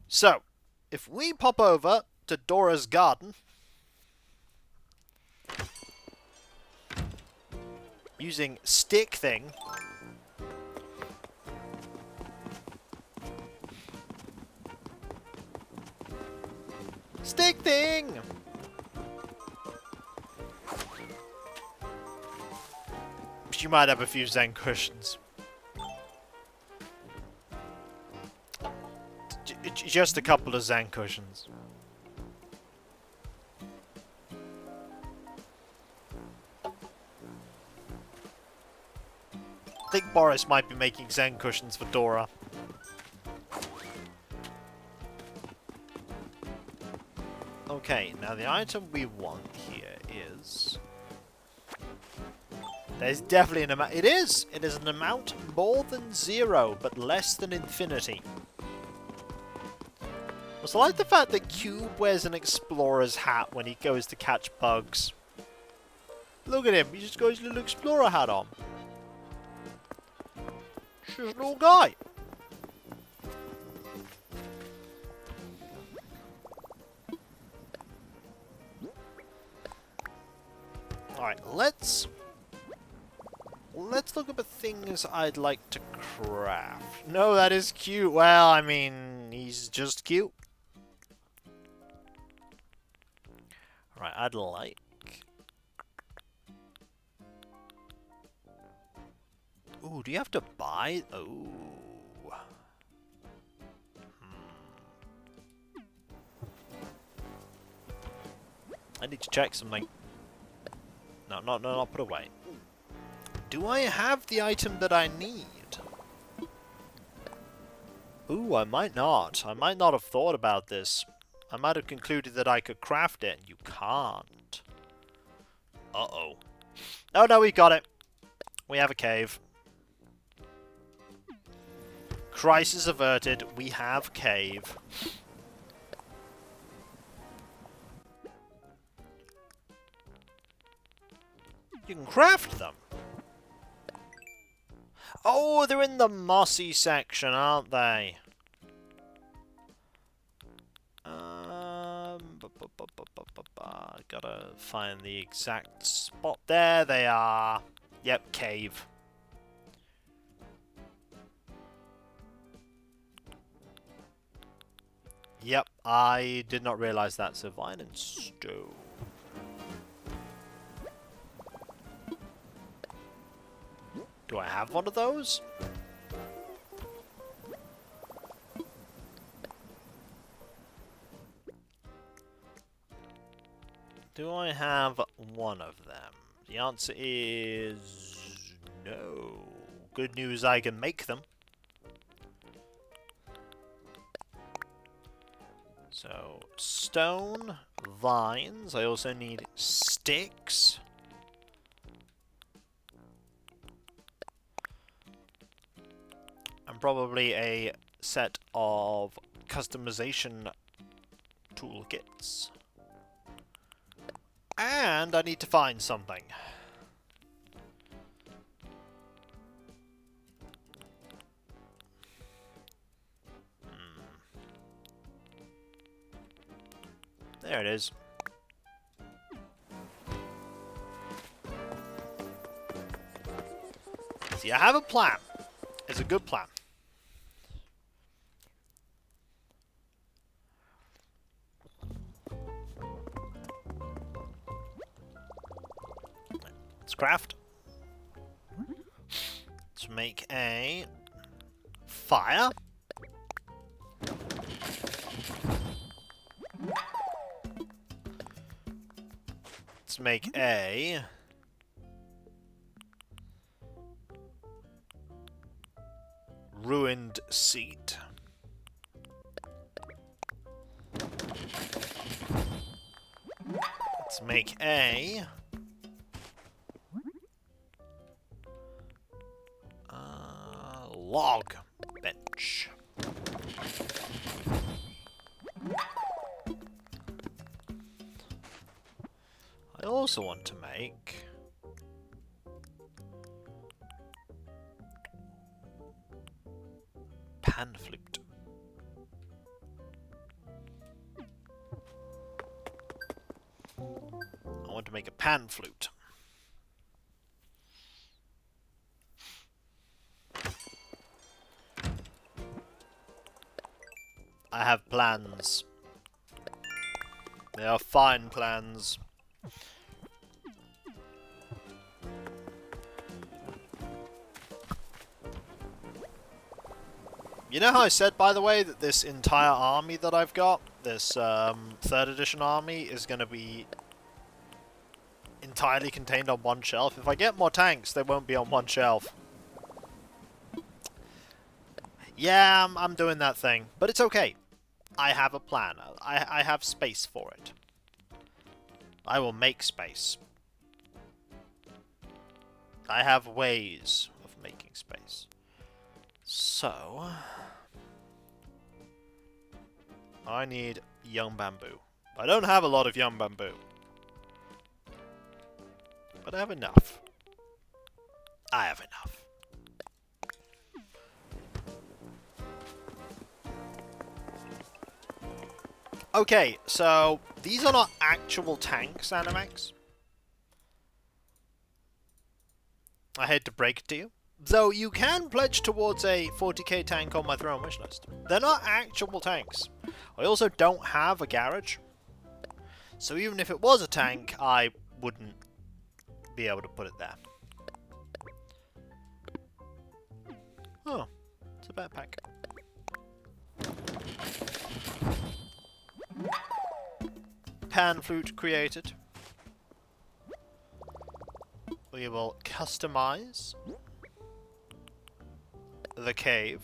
So, if we pop over to Dora's garden, using stick thing, stick thing! You might have a few Zen cushions. Just a couple of Zen cushions. I think Boris might be making Zen cushions for Dora. Okay, now the item we want here is... There's definitely an amount... It is! It is an amount more than 0, but less than infinity. Also, I like the fact that Cube wears an explorer's hat when he goes to catch bugs. Look at him, he just got his little explorer hat on. She's a little guy. Alright, let's look at the things I'd like to craft. No, that is cute. Well, I mean, he's just cute. Right, I'd like... Ooh, do you have to buy? Ooh. I need to check something. No, not put away. Do I have the item that I need? Ooh, I might not. I might not have thought about this. I might have concluded that I could craft it, and you can't. Uh-oh. Oh, no, we got it. We have a cave. Crisis averted. We have cave. You can craft them. Oh, they're in the mossy section, aren't they? Gotta find the exact spot. There they are. Yep, cave. Yep, I did not realize that. So vine and stone. Do I have one of those? Do I have one of them? The answer is no. Good news, I can make them. So, stone, vines. I also need sticks. And probably a set of customization toolkits. And I need to find something. There it is. See, I have a plan. It's a good plan. Let's craft. Let's make a fire. Let's make a ruined seat. Let's make a log bench. I also want to make pan flute. I want to make a pan flute. I have plans. They are fine plans. You know how I said, by the way, that this entire army that I've got, this 3rd edition army, is going to be entirely contained on one shelf? If I get more tanks, they won't be on one shelf. Yeah, I'm doing that thing. But it's okay. I have a plan. I have space for it. I will make space. I have ways of making space. So, I need young bamboo. I don't have a lot of young bamboo, but I have enough. I have enough. Okay, so these are not actual tanks, Animax. I hate to break it to you. Though you can pledge towards a 40k tank on my throne wish list. They're not actual tanks. I also don't have a garage. So even if it was a tank, I wouldn't be able to put it there. Oh, it's a backpack. Pan flute created. We will customize the cave.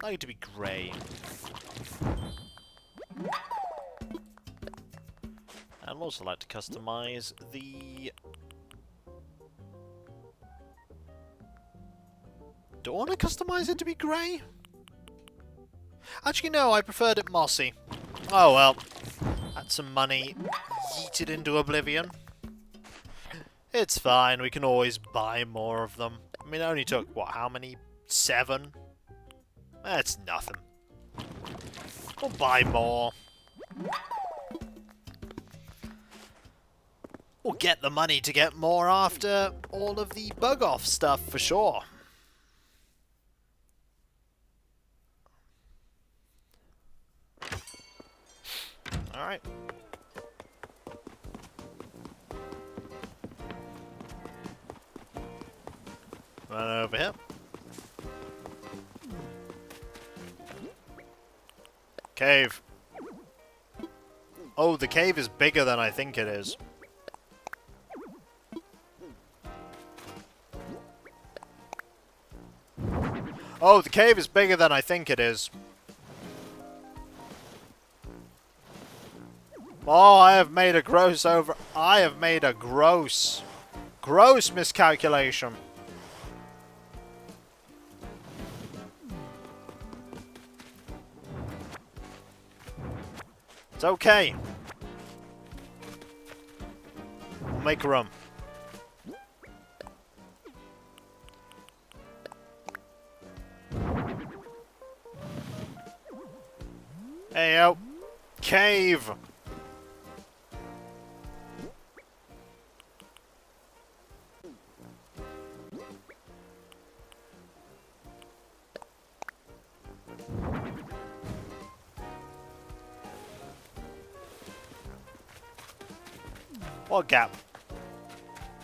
I like it to be grey. I'd also like to customize the... Do I want to customize it to be grey? Actually, no, I preferred it mossy. Oh well. That's some money yeeted into oblivion. It's fine, we can always buy more of them. I mean, it only took, what, how many? 7? That's nothing. We'll buy more. We'll get the money to get more after all of the bug-off stuff, for sure. Alright. Run over here. Cave. Oh, the cave is bigger than I think it is. Oh, the cave is bigger than I think it is. Oh, I have made a gross miscalculation. It's okay. We'll make room. Hey, yo. Cave. What gap?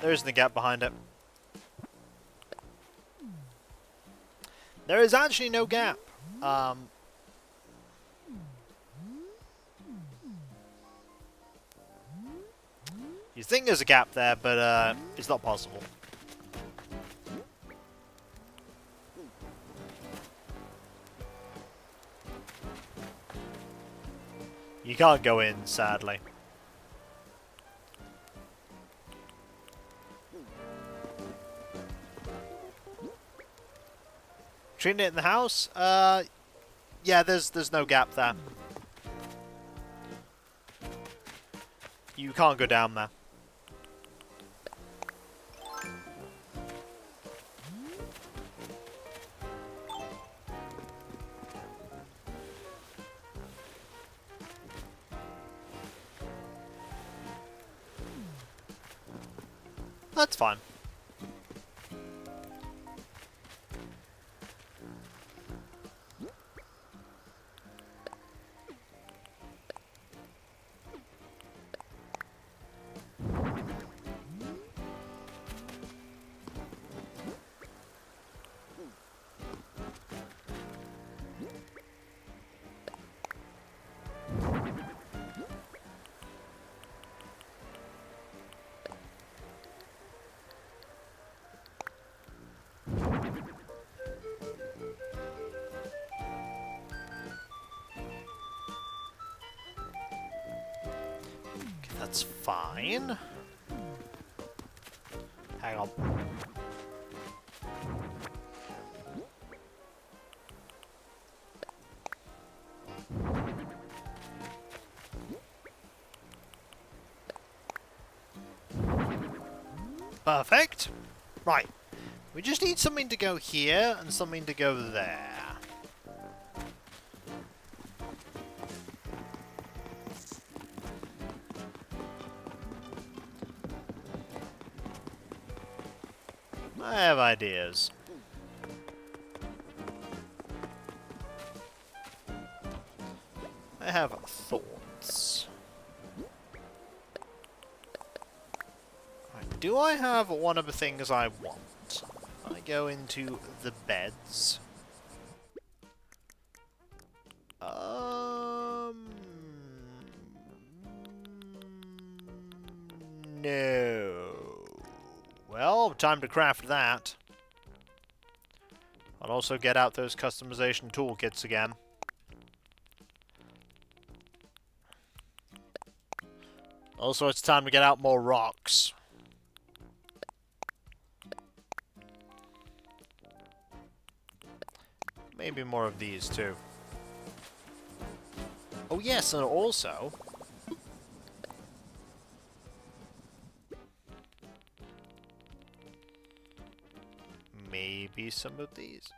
There isn't a gap behind it. There is actually no gap. You think there's a gap there, but it's not possible. You can't go in, sadly. Treating it in the house? Yeah, there's no gap there. You can't go down there. That's fine. That's fine. Hang on. Perfect. Right. We just need something to go here and something to go there. I have ideas. I have thoughts. Right, do I have one of the things I want? I go into the beds. No. Well, time to craft that. I'll also get out those customization toolkits again. Also, it's time to get out more rocks. Maybe more of these, too. Oh, yes, and also... maybe some of these.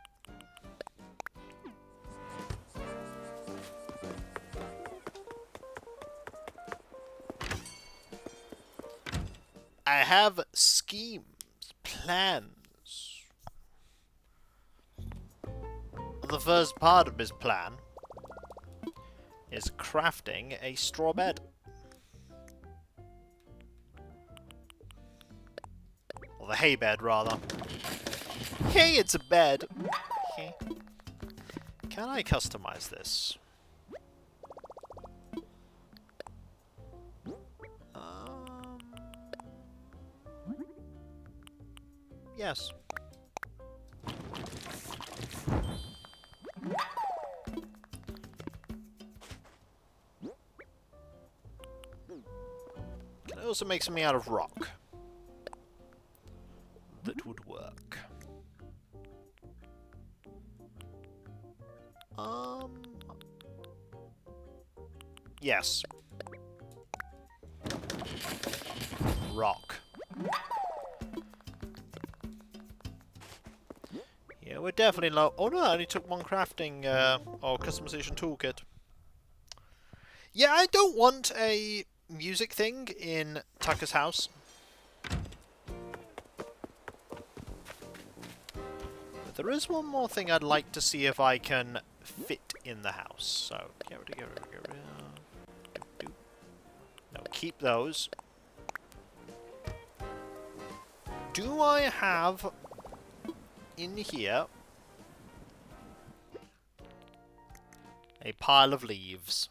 I have schemes, plans. The first part of this plan is crafting a straw bed. Or the hay bed, rather. Hey, it's a bed! Okay. Can I customize this? Yes. Can I also make something out of rock? That would work. Yes. Rock. Yeah, we're definitely low. Oh no, I only took one crafting or customization toolkit. Yeah, I don't want a music thing in Tucker's house. But there is one more thing I'd like to see if I can fit in the house. So, get rid of. No, keep those. Do I have in here a pile of leaves?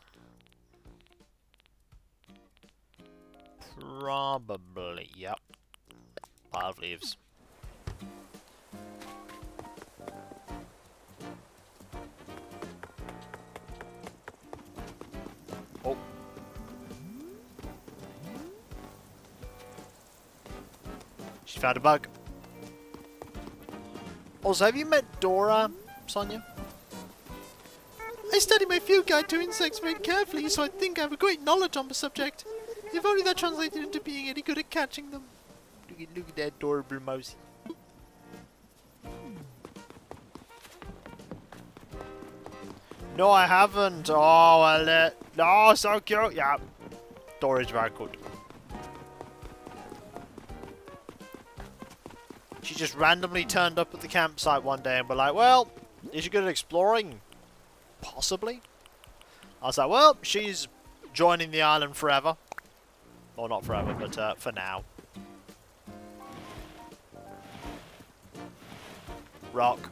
Probably, yep. Pile of leaves. Oh. She found a bug. Also, have you met Dora, Sonia? I study my field guide to insects very carefully, so I think I have a great knowledge on the subject. If only that translated into being any good at catching them. Look at that adorable mousey. No, I haven't. Oh, well, no, so cute. Yeah, Dora's very good. She just randomly turned up at the campsite one day and we're like, well, is she good at exploring? Possibly. I was like, well, she's joining the island forever. Well, not forever, but for now. Rock.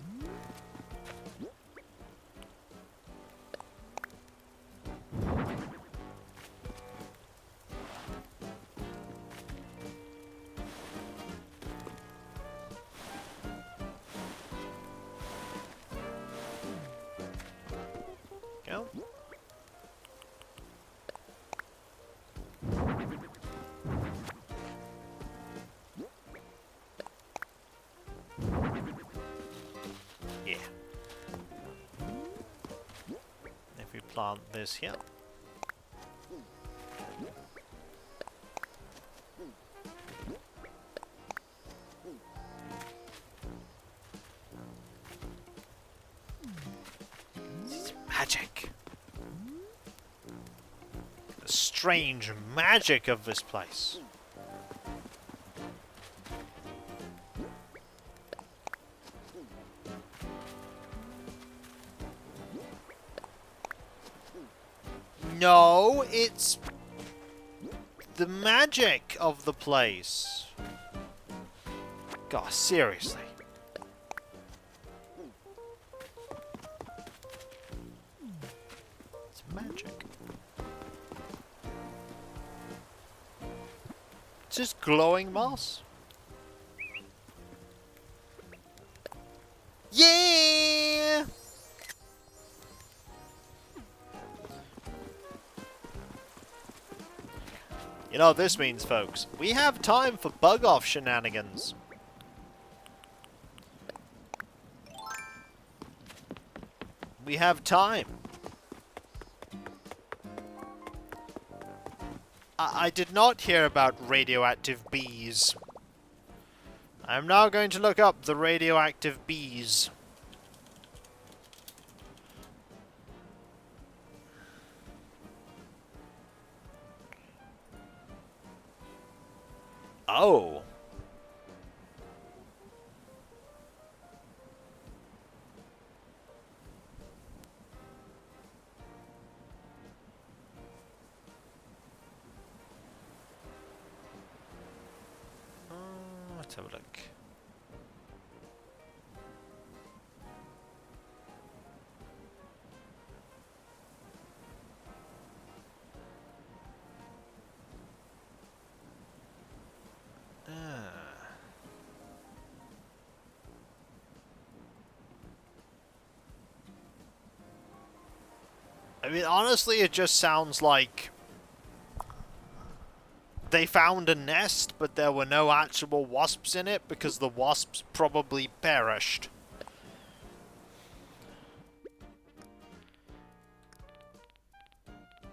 Go. Yeah. If we plant this here. It's magic. The strange magic of this place. No, it's the magic of the place. God, seriously. It's magic. It's just glowing moss. Yeah! You know what this means, folks? We have time for bug-off shenanigans. We have time. I did not hear about radioactive bees. I'm now going to look up the radioactive bees. Oh. Let's have a look. I mean, honestly, it just sounds like they found a nest, but there were no actual wasps in it because the wasps probably perished.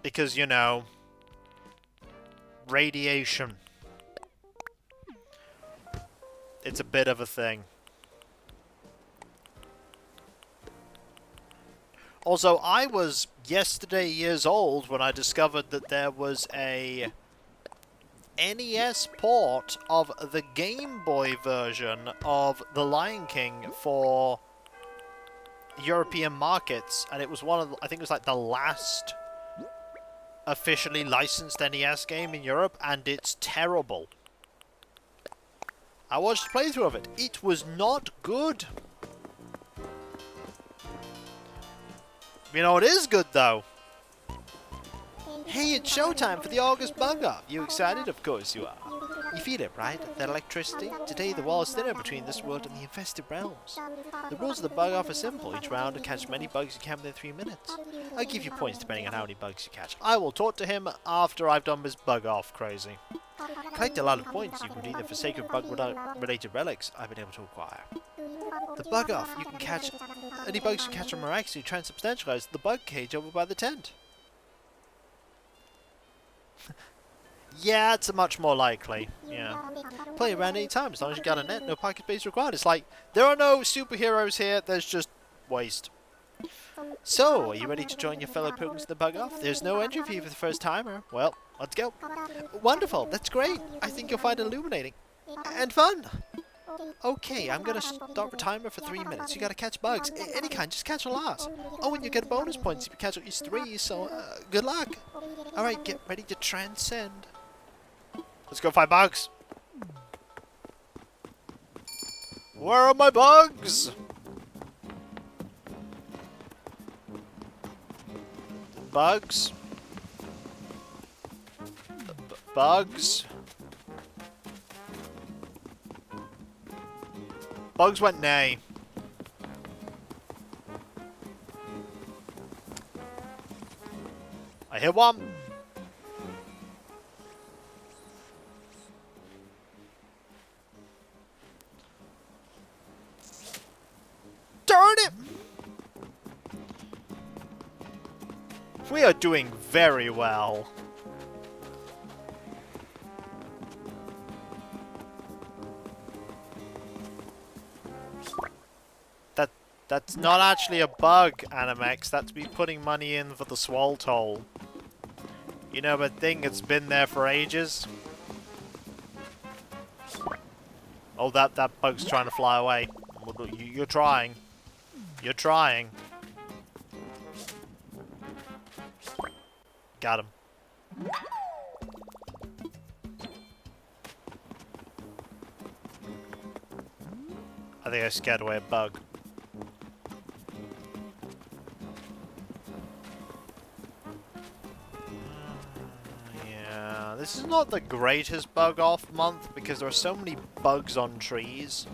Because, you know, radiation. It's a bit of a thing. Also, I was yesterday years old when I discovered that there was a NES port of the Game Boy version of The Lion King for European markets, and it was one of the, I think it was like the last officially licensed NES game in Europe, and it's terrible. I watched a playthrough of it. It was not good. You know, it is good, though. Hey, it's showtime for the August bug off. You excited? Of course you are. You feel it, right? That electricity? Today the wall is thinner between this world and the infested realms. The rules of the bug off are simple. Each round to catch as many bugs you can within 3 minutes. I'll give you points depending on how many bugs you catch. I will talk to him after I've done this bug off crazy. Collect a lot of points. You can redeem them for sacred bug-related relics I've been able to acquire. The bug off. You can catch any bugs you catch are miraculously transubstantialized the bug cage over by the tent. Yeah, it's much more likely. Yeah. Play around any time as long as you got a net, no pocket space required. It's like, there are no superheroes here, there's just waste. So, are you ready to join your fellow pilgrims in the bug off? There's no entry fee for the first timer. Well, let's go. Wonderful, that's great. I think you'll find it illuminating. And fun. Okay, I'm gonna start the timer for 3 minutes. You gotta catch bugs. Any kind, just catch a lot. Oh, and you get bonus points if you catch at least 3, so good luck. Alright, get ready to transcend. Let's go find bugs. Where are my bugs? Bugs? Bugs? Bugs went nay. I hear one. Darn it! We are doing very well. That's not actually a bug, Animex. That's me putting money in for the swall toll. You know, that thing that's been there for ages. Oh, that bug's trying to fly away. You're trying. You're trying. Got him. I think I scared away a bug. Yeah, this is not the greatest bug off month because there are so many bugs on trees.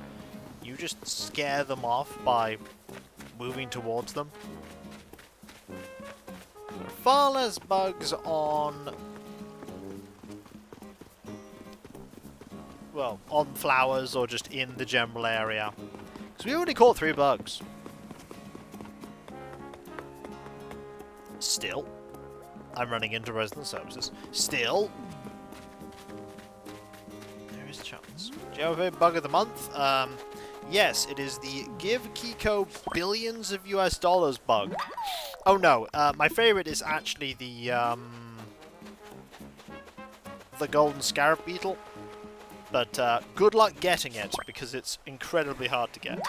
You just scare them off by moving towards them. There are far less bugs on... well, on flowers or just in the general area. Because we already caught 3 bugs. Still. I'm running into resident services. Still. There is a chance. Do you have a bug of the month? Yes, it is the Give Kiko billions of US dollars bug. Oh no, my favorite is actually the golden scarab beetle. But good luck getting it, because it's incredibly hard to get.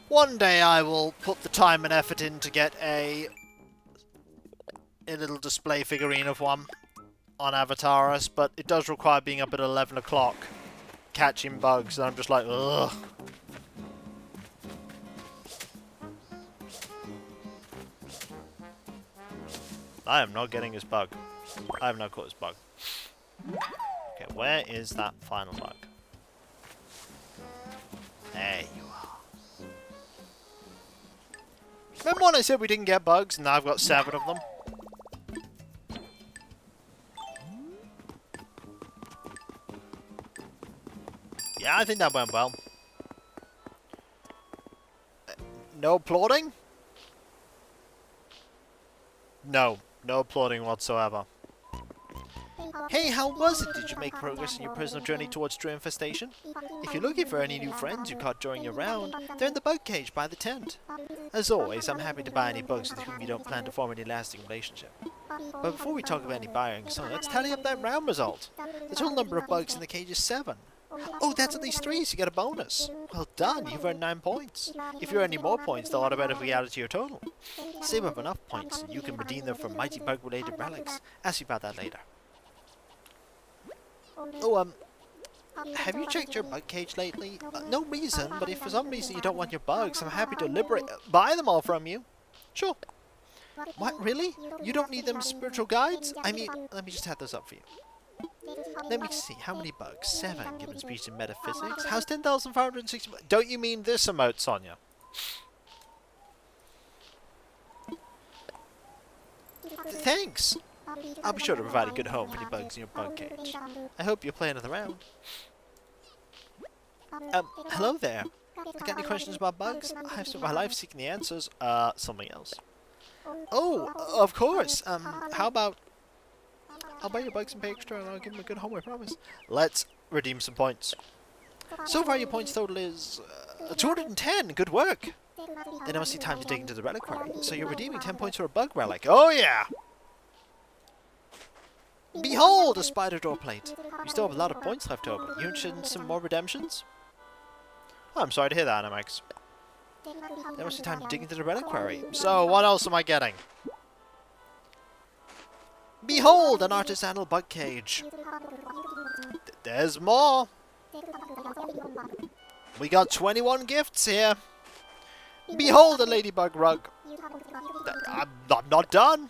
One day I will put the time and effort in to get a little display figurine of one on Avataris, but it does require being up at 11 o'clock catching bugs, and I'm just like, ugh. I am not getting this bug. I have not caught this bug. Okay, where is that final bug? There you are. Remember when I said we didn't get bugs, and now I've got 7 of them? Yeah, I think that went well. No applauding? No. No applauding whatsoever. Hey, how was it? Did you make progress in your personal journey towards true infestation? If you're looking for any new friends you caught during your round, they're in the bug cage by the tent. As always, I'm happy to buy any bugs with whom you don't plan to form any lasting relationship. But before we talk about any buying, so let's tally up that round result. The total number of bugs in the cage is 7. Oh, that's at least 3, so you get a bonus. Well done, you've earned 9 points. If you earn any more points, they'll automatically be added to your total. Save up enough points, and you can redeem them for mighty bug-related relics. Ask you about that later. Oh, have you checked your bug cage lately? No reason, but if for some reason you don't want your bugs, I'm happy to buy them all from you. Sure. What, really? You don't need them spiritual guides? I mean, let me just add those up for you. Let me see, how many bugs? 7, given speech in metaphysics. How's 10,560? Don't you mean this emote, Sonia? Thanks! I'll be sure to provide a good home for any bugs in your bug cage. I hope you'll play another round. Hello there. Got any questions about bugs? I've spent my life seeking the answers. Something else. Oh, of course. How about... I'll buy your bugs some pay extra and I'll give them a good home, I promise. Let's redeem some points. So far your points total is 210. Good work. Then it must be time to dig into the reliquary. So you're redeeming 10 points for a bug relic. Oh yeah! Behold, a spider door plate. You still have a lot of points left over. You interested in some more redemptions? Oh, I'm sorry to hear that, Animax. Then must be time to dig into the reliquary. So what else am I getting? Behold, an artisanal bug cage. There's more. We got 21 gifts here. Behold, a ladybug rug. I'm not done.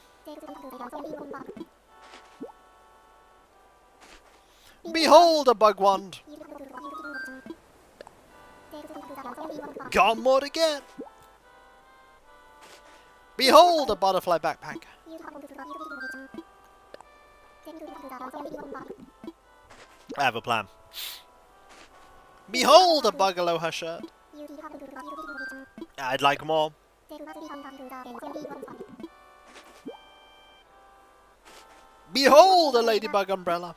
Behold, a bug wand. Got more to get. Behold, a butterfly backpack. I have a plan. Behold, a bug aloha shirt. I'd like more. Behold, a ladybug umbrella.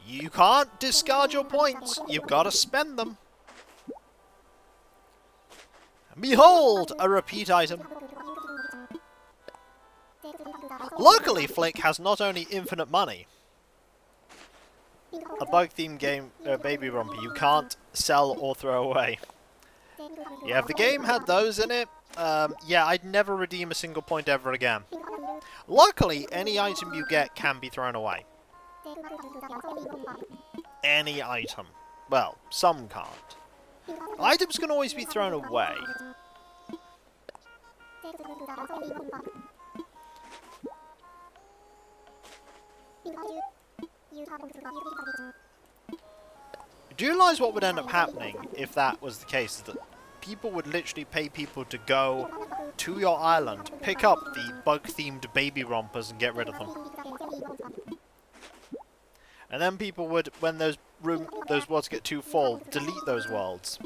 You can't discard your points. You've got to spend them. Behold, a repeat item. Luckily, Flick has not only infinite money. A bug-themed game, Baby Romper, you can't sell or throw away. Yeah, if the game had those in it, yeah, I'd never redeem a single point ever again. Luckily, any item you get can be thrown away. Any item. Well, some can't. Items can always be thrown away. Do you realise what would end up happening if that was the case? Is that people would literally pay people to go to your island, pick up the bug-themed baby rompers and get rid of them. And then people would, when those worlds get too full, delete those worlds.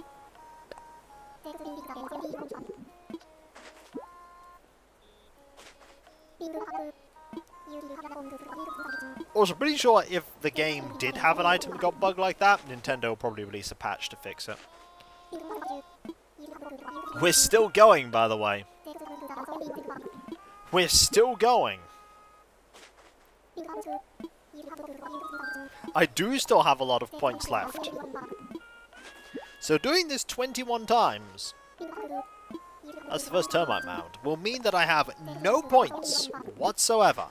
Also, pretty sure if the game did have an item that got bugged like that, Nintendo will probably release a patch to fix it. We're still going, by the way. We're still going. I do still have a lot of points left. So doing this 21 times, that's the first termite mound, will mean that I have no points whatsoever.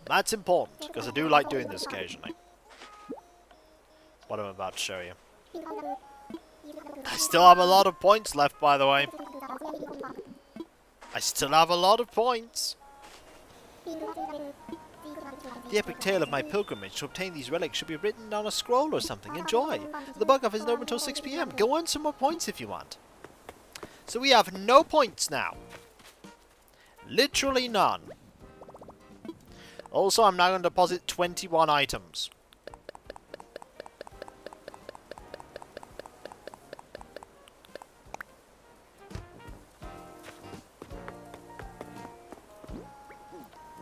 That's important, because I do like doing this occasionally. What I'm about to show you. I still have a lot of points left, by the way. I still have a lot of points. The epic tale of my pilgrimage to obtain these relics should be written on a scroll or something. Enjoy! The bug off isn't open until 6 PM. Go earn some more points if you want. So we have no points now. Literally none. Also, I'm now going to deposit 21 items.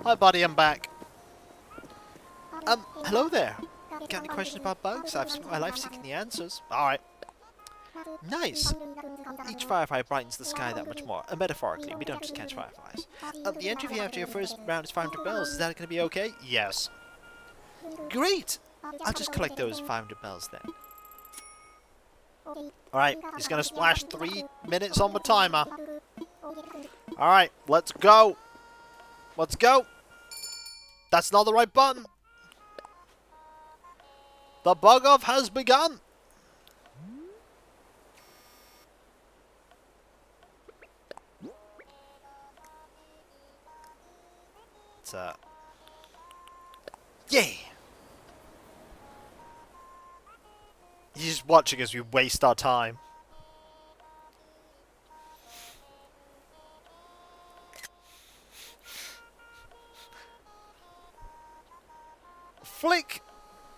Hi buddy, I'm back. Hello there. Got any questions about bugs? I've spent my life seeking the answers. Alright. Nice. Each firefly brightens the sky that much more. Metaphorically, we don't just catch fireflies. The entry fee after your first round is 500 bells. Is that going to be okay? Yes. Great! I'll just collect those 500 bells then. Alright, he's going to splash 3 minutes on the timer. Alright, let's go. Let's go. That's not the right button. The bug off has begun. but yay! He's just watching as we waste our time. Flick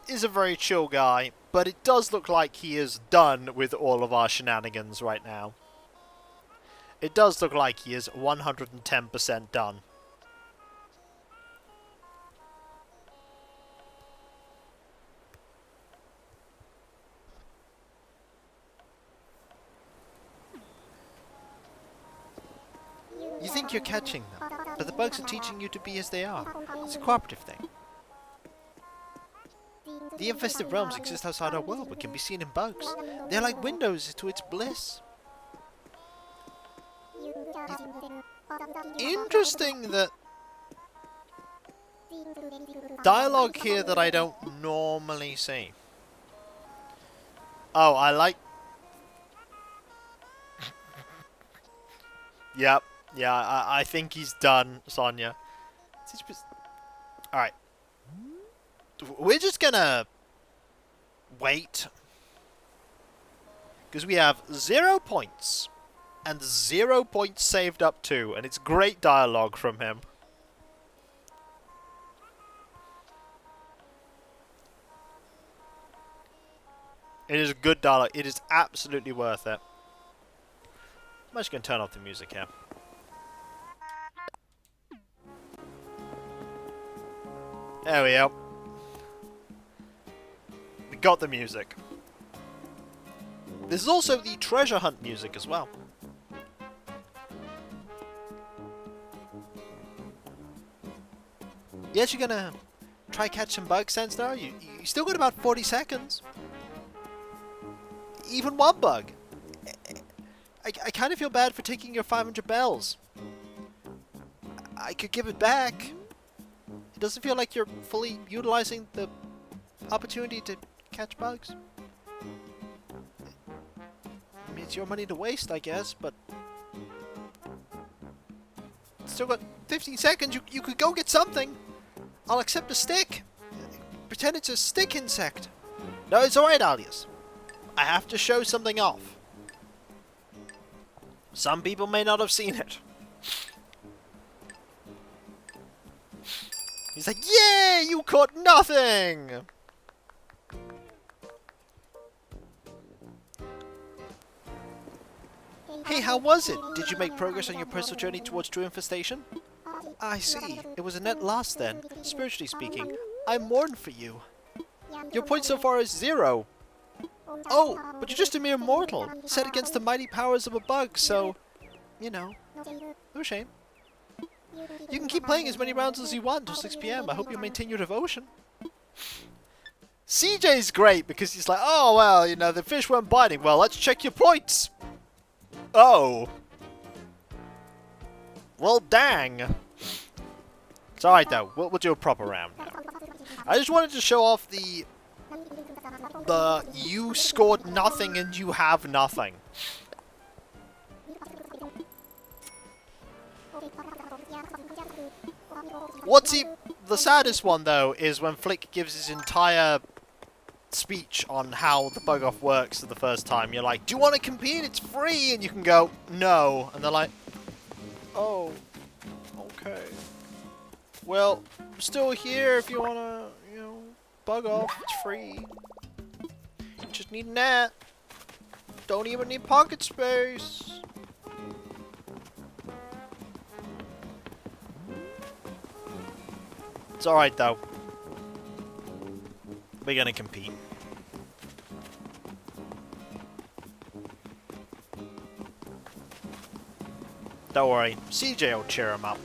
is a very chill guy, but it does look like he is done with all of our shenanigans right now. It does look like he is 110% done. You think you're catching them, but the bugs are teaching you to be as they are. It's a cooperative thing. The infested realms exist outside our world, but can be seen in bugs. They're like windows to its bliss. Interesting that dialogue here that I don't normally see. Oh, I like... Yep. Yeah, I think he's done, Sonia. Alright. We're just gonna wait. Because we have 0 points. And 0 points saved up too. And it's great dialogue from him. It is good dialogue. It is absolutely worth it. I'm just going to turn off the music here. There we go. We got the music. This is also the treasure hunt music as well. Yes, you're gonna try catch some bug sense now. You still got about 40 seconds. Even one bug. I kind of feel bad for taking your 500 bells. I could give it back. It doesn't feel like you're fully utilizing the opportunity to catch bugs. I mean, it's your money to waste, I guess, but... Still got 15 seconds. You could go get something. I'll accept a stick. Pretend it's a stick insect. No, it's alright, Alias. I have to show something off. Some people may not have seen it. He's like, yay, you caught nothing! Hey, how was it? Did you make progress on your personal journey towards true infestation? I see. It was a net loss then. Spiritually speaking, I mourn for you. Your point so far is 0. Oh, but you're just a mere mortal, set against the mighty powers of a bug, so... You know. No shame. You can keep playing as many rounds as you want until 6 PM. I hope you maintain your devotion. CJ's great because he's like, oh, well, you know, the fish weren't biting. Well, let's check your points. Oh. Well, dang. It's alright, though. We'll do a proper round now. I just wanted to show off the you scored nothing and you have nothing. What's the saddest one, though, is when Flick gives his entire speech on how the bug off works for the first time. You're like, do you want to compete? It's free! And you can go, no. And they're like, oh, okay. Well, I'm still here if you want to, you know, bug off. It's free. You just need a net. Don't even need pocket space. It's alright, though. We're gonna compete. Don't worry, CJ will cheer him up.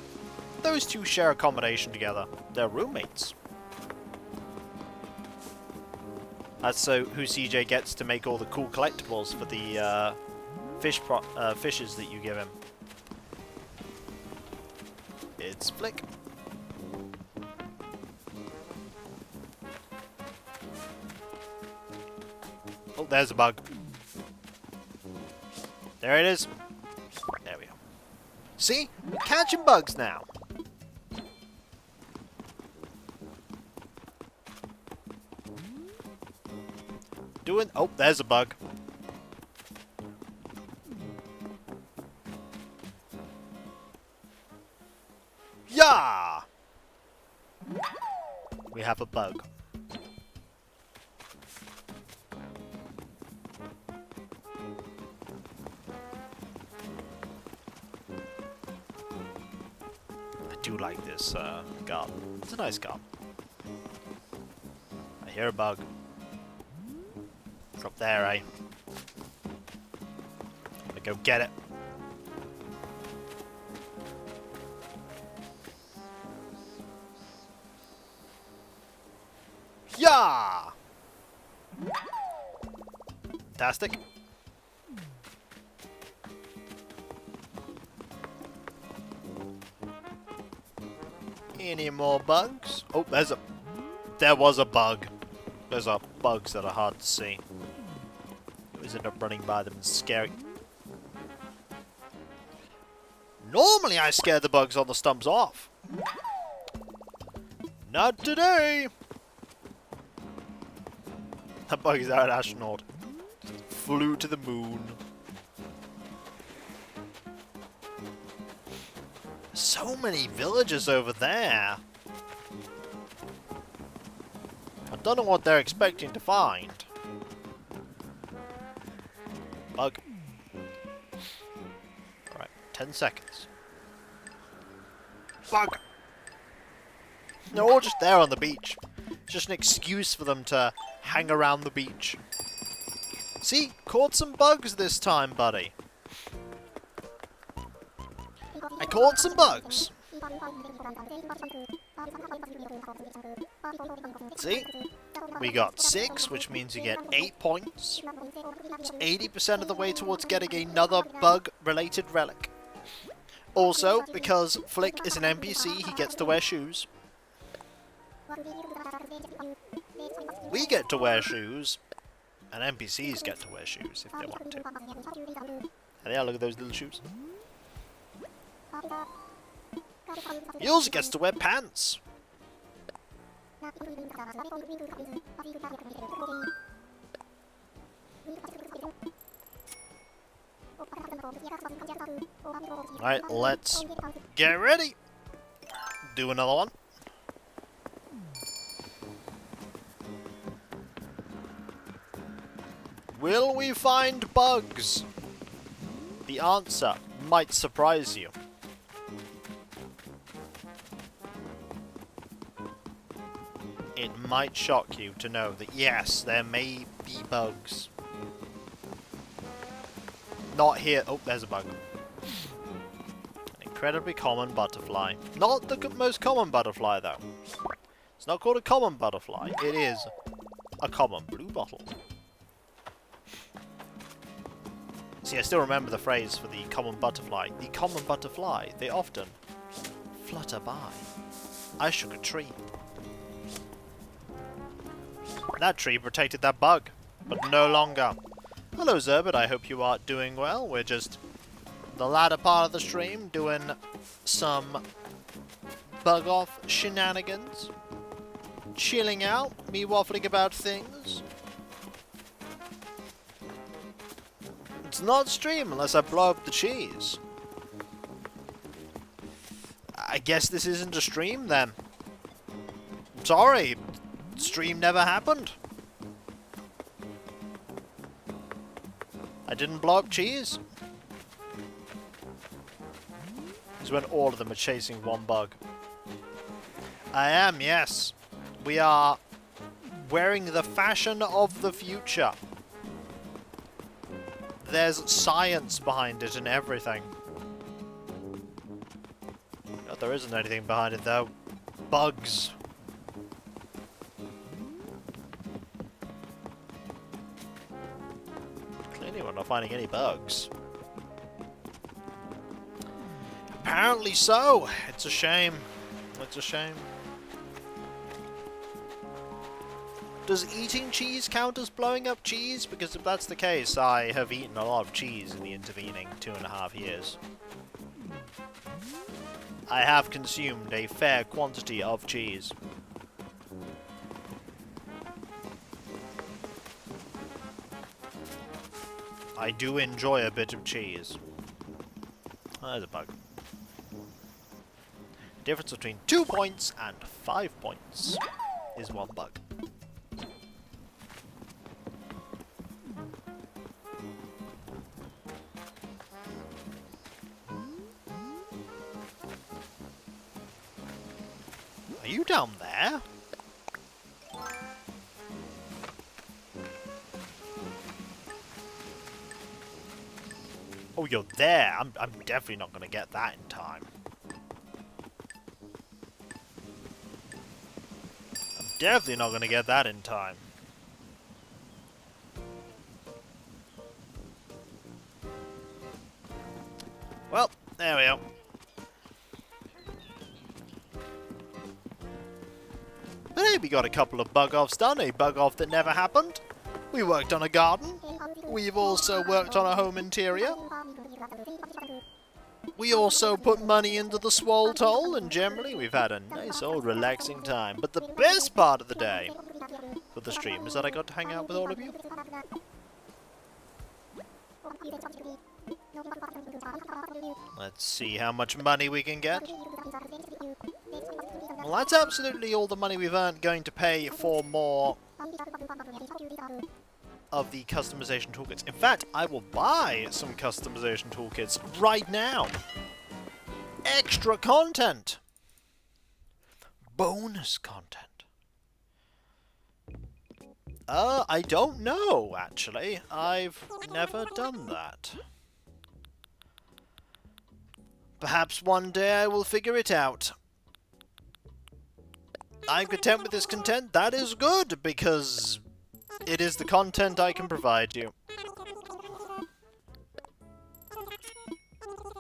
Those two share accommodation together. They're roommates. That's who CJ gets to make all the cool collectibles for the fishes that you give him. It's Flick. Oh, there's a bug. There it is. There we go. See? We're catching bugs now. Doing... Oh, there's a bug. Yeah! We have a bug. I do like this garden. It's a nice garden. I hear a bug. It's up there, eh? I'm gonna go get it. Yeah! Fantastic. Any more bugs? Oh, there was a bug. Those are bugs that are hard to see. You always end up running by them and scaring. Normally I scare the bugs on the stumps off. Not today! That bug is our astronaut. Flew to the moon. So many villagers over there. I don't know what they're expecting to find. Bug. Alright, 10 seconds. Bug! They're all just there on the beach. It's just an excuse for them to hang around the beach. See? Caught some bugs this time, buddy. I caught some bugs. See? We got 6, which means you get 8 points. It's 80% of the way towards getting another bug-related relic. Also, because Flick is an NPC, he gets to wear shoes. We get to wear shoes, and NPCs get to wear shoes if they want to. And yeah, look at those little shoes. He also gets to wear pants. Alright, let's get ready. Do another one. Will we find bugs? The answer might surprise you. It might shock you to know that yes, there may be bugs. Not here. Oh, there's a bug. An incredibly common butterfly. Not the most common butterfly, though. It's not called a common butterfly. It is a common blue bottle. See, I still remember the phrase for the common butterfly. The common butterfly, they often flutter by. I shook a tree. That tree protected that bug, but no longer. Hello, Zerbert, I hope you are doing well. We're just the latter part of the stream doing some bug-off shenanigans. Chilling out, me waffling about things. It's not stream unless I blow up the cheese. I guess this isn't a stream then. Sorry, stream never happened. I didn't blow up cheese. This is when all of them are chasing one bug. I am, yes. We are wearing the fashion of the future. There's science behind it and everything. God, there isn't anything behind it though. Bugs. Clearly we're not finding any bugs. Apparently so. It's a shame. It's a shame. Does eating cheese count as blowing up cheese? Because if that's the case, I have eaten a lot of cheese in the intervening 2.5 years. I have consumed a fair quantity of cheese. I do enjoy a bit of cheese. Oh, there's a bug. Difference between 2 points and 5 points is 1 bug. Are you down there? Oh, you're there. I'm definitely not going to get that in time. I'm definitely not going to get that in time. Well, there we go. But hey, we got a couple of bug-offs done. A bug-off that never happened. We worked on a garden. We've also worked on a home interior. We also put money into the Swole Toll, and generally we've had a nice old relaxing time. But the best part of the day for the stream is that I got to hang out with all of you. Let's see how much money we can get. Well, that's absolutely all the money we've earned going to pay for more of the customization toolkits. In fact, I will buy some customization toolkits right now. Extra content. Bonus content. I don't know, actually. I've never done that. Perhaps one day I will figure it out. I'm content with this content. That is good, because it is the content I can provide you.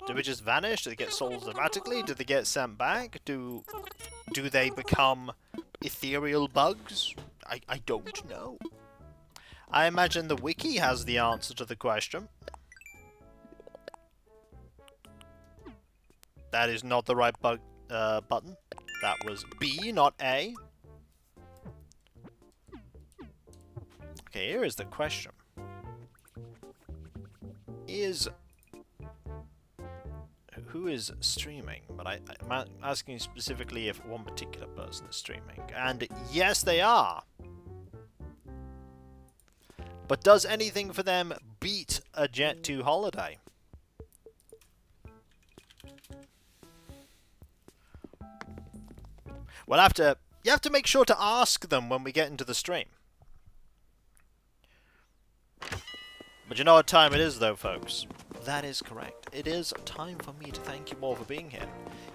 Do we just vanish? Do they get sold automatically? Do they get sent back? Do they become ethereal bugs? I don't know. I imagine the wiki has the answer to the question. That is not the right button. That was B, not A. Okay, here is the question. Who is streaming? But I'm asking specifically if one particular person is streaming. And yes, they are. But does anything for them beat a Jet 2 holiday? Well, you have to make sure to ask them when we get into the stream. But you know what time it is, though, folks? That is correct. It is time for me to thank you all for being here.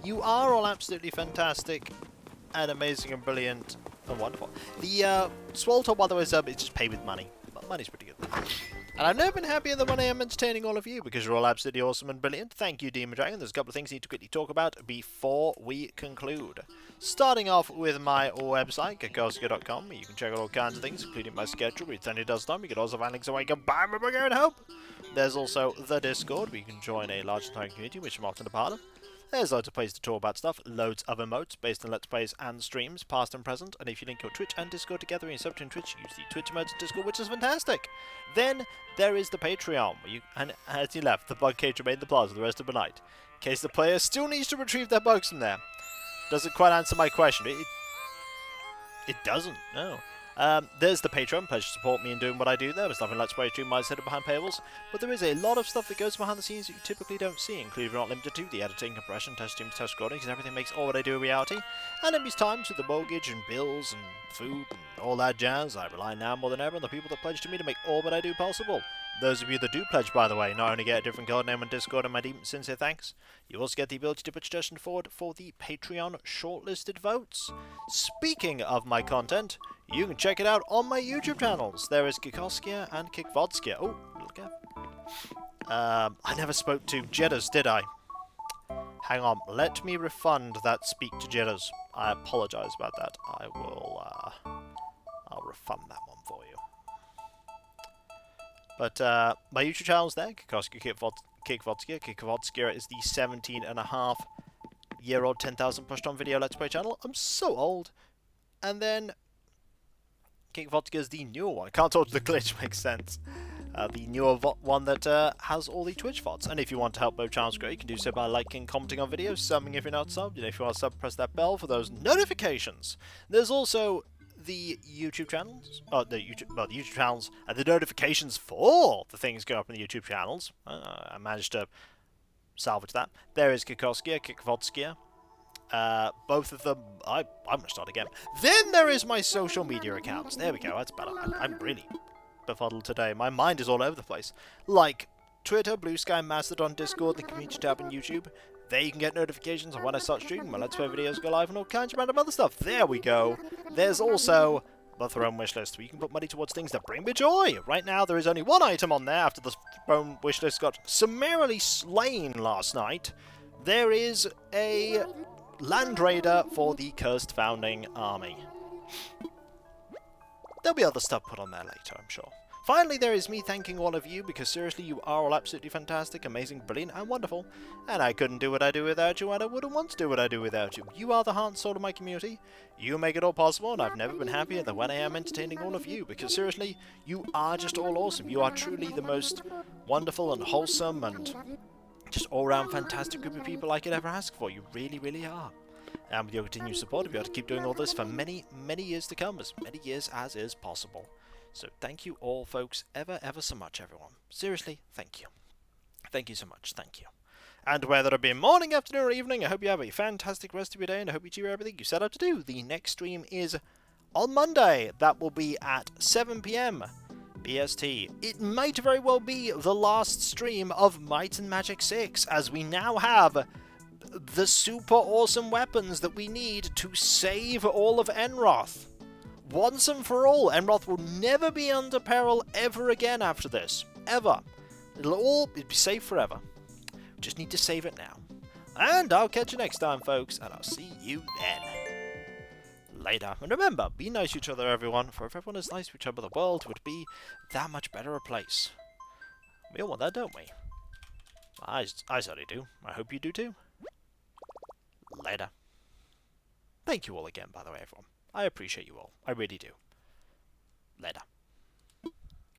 You are all absolutely fantastic and amazing and brilliant and wonderful. The Swole Toll, by the way, is just paid with money. But money's pretty good. And I've never been happier than when I am entertaining all of you, because you're all absolutely awesome and brilliant. Thank you, Demon Dragon. There's a couple of things I need to quickly talk about before we conclude. Starting off with my website, Kikoska.com, where you can check out all kinds of things, including my schedule, read Sunday Does Time. You can also find links away, you can buy my book and hope. There's also the Discord, where you can join a large entire community, which I'm often a part of. There's loads of places to talk about stuff, loads of emotes based on Let's Plays and streams, past and present, and if you link your Twitch and Discord together and you sub to Twitch, use the Twitch emotes and Discord, which is fantastic. Then there is the Patreon, where you, and as you left, the bug cage remained the plaza the rest of the night, in case the player still needs to retrieve their bugs from there. Doesn't quite answer my question. It doesn't, no. There's the Patreon, pledge to support me in doing what I do there. There's nothing Let's Play stream might set up behind paywalls, but there is a lot of stuff that goes behind the scenes that you typically don't see, including but not limited to the editing, compression, test streams, test recordings, and everything makes all what I do a reality. And in these times with the mortgage and bills and food and all that jazz, I rely now more than ever on the people that pledge to me to make all what I do possible. Those of you that do pledge, by the way, not only get a different code name on Discord and my deep sincere thanks, you also get the ability to put suggestion forward for the Patreon shortlisted votes. Speaking of my content, you can check it out on my YouTube channels. There is Kikoskia and Kikvodskia. Oh, little gap. I never spoke to Jeddas, did I? Hang on, let me refund that speak to Jeddas. I apologize about that. I'll refund that one for you. But my YouTube channel's there, Kikoskia Kikvodskia. Kikvodskia is the 17.5-year-old 10,000 pushed on video Let's Play channel. I'm so old. And then Kikvodskia is the newer one. I can't talk to the glitch, makes sense. the newer one that has all the Twitch VODs. And if you want to help both channels grow, you can do so by liking, commenting on videos, subbing if you're not subbed, and if you want to sub, press that bell for those notifications. There's also the YouTube channels, the YouTube channels, and the notifications for the things going up in the YouTube channels. I managed to salvage that. There is Kikoskia, Kikvodskia. Both of them, I'm going to start again. Then there is my social media accounts. There we go, that's better. I'm really befuddled today. My mind is all over the place. Like Twitter, Blue Sky, Mastodon, Discord, the community tab on YouTube. There you can get notifications on when I start streaming, my Let's Play videos go live, and all kinds of random other stuff. There we go. There's also the Throne Wishlist, where you can put money towards things that bring me joy. Right now, there is only one item on there after the Throne Wishlist got summarily slain last night. There is a Land Raider for the Cursed Founding Army. There'll be other stuff put on there later, I'm sure. Finally, there is me thanking all of you, because seriously, you are all absolutely fantastic, amazing, brilliant, and wonderful. And I couldn't do what I do without you, and I wouldn't want to do what I do without you. You are the heart and soul of my community. You make it all possible, and I've never been happier than when I am entertaining all of you, because seriously, you are just all awesome. You are truly the most wonderful and wholesome and just all-round fantastic group of people I could ever ask for. You really, really are. And with your continued support, I'll be able to keep doing all this for many, many years to come, as many years as is possible. So thank you all, folks, ever so much, everyone. Seriously, thank you. Thank you so much, thank you. And whether it be morning, afternoon, or evening, I hope you have a fantastic rest of your day, and I hope you achieve everything you set out to do. The next stream is on Monday. That will be at 7 PM BST. It might very well be the last stream of Might and Magic 6, as we now have the super awesome weapons that we need to save all of Enroth. Once and for all, Enroth will never be under peril ever again after this. Ever. It'll be safe forever. We just need to save it now. And I'll catch you next time, folks, and I'll see you then. Later. And remember, be nice to each other, everyone, for if everyone is nice to each other, the world would be that much better a place. We all want that, don't we? I certainly do. I hope you do too. Later. Thank you all again, by the way, everyone. I appreciate you all. I really do. Later.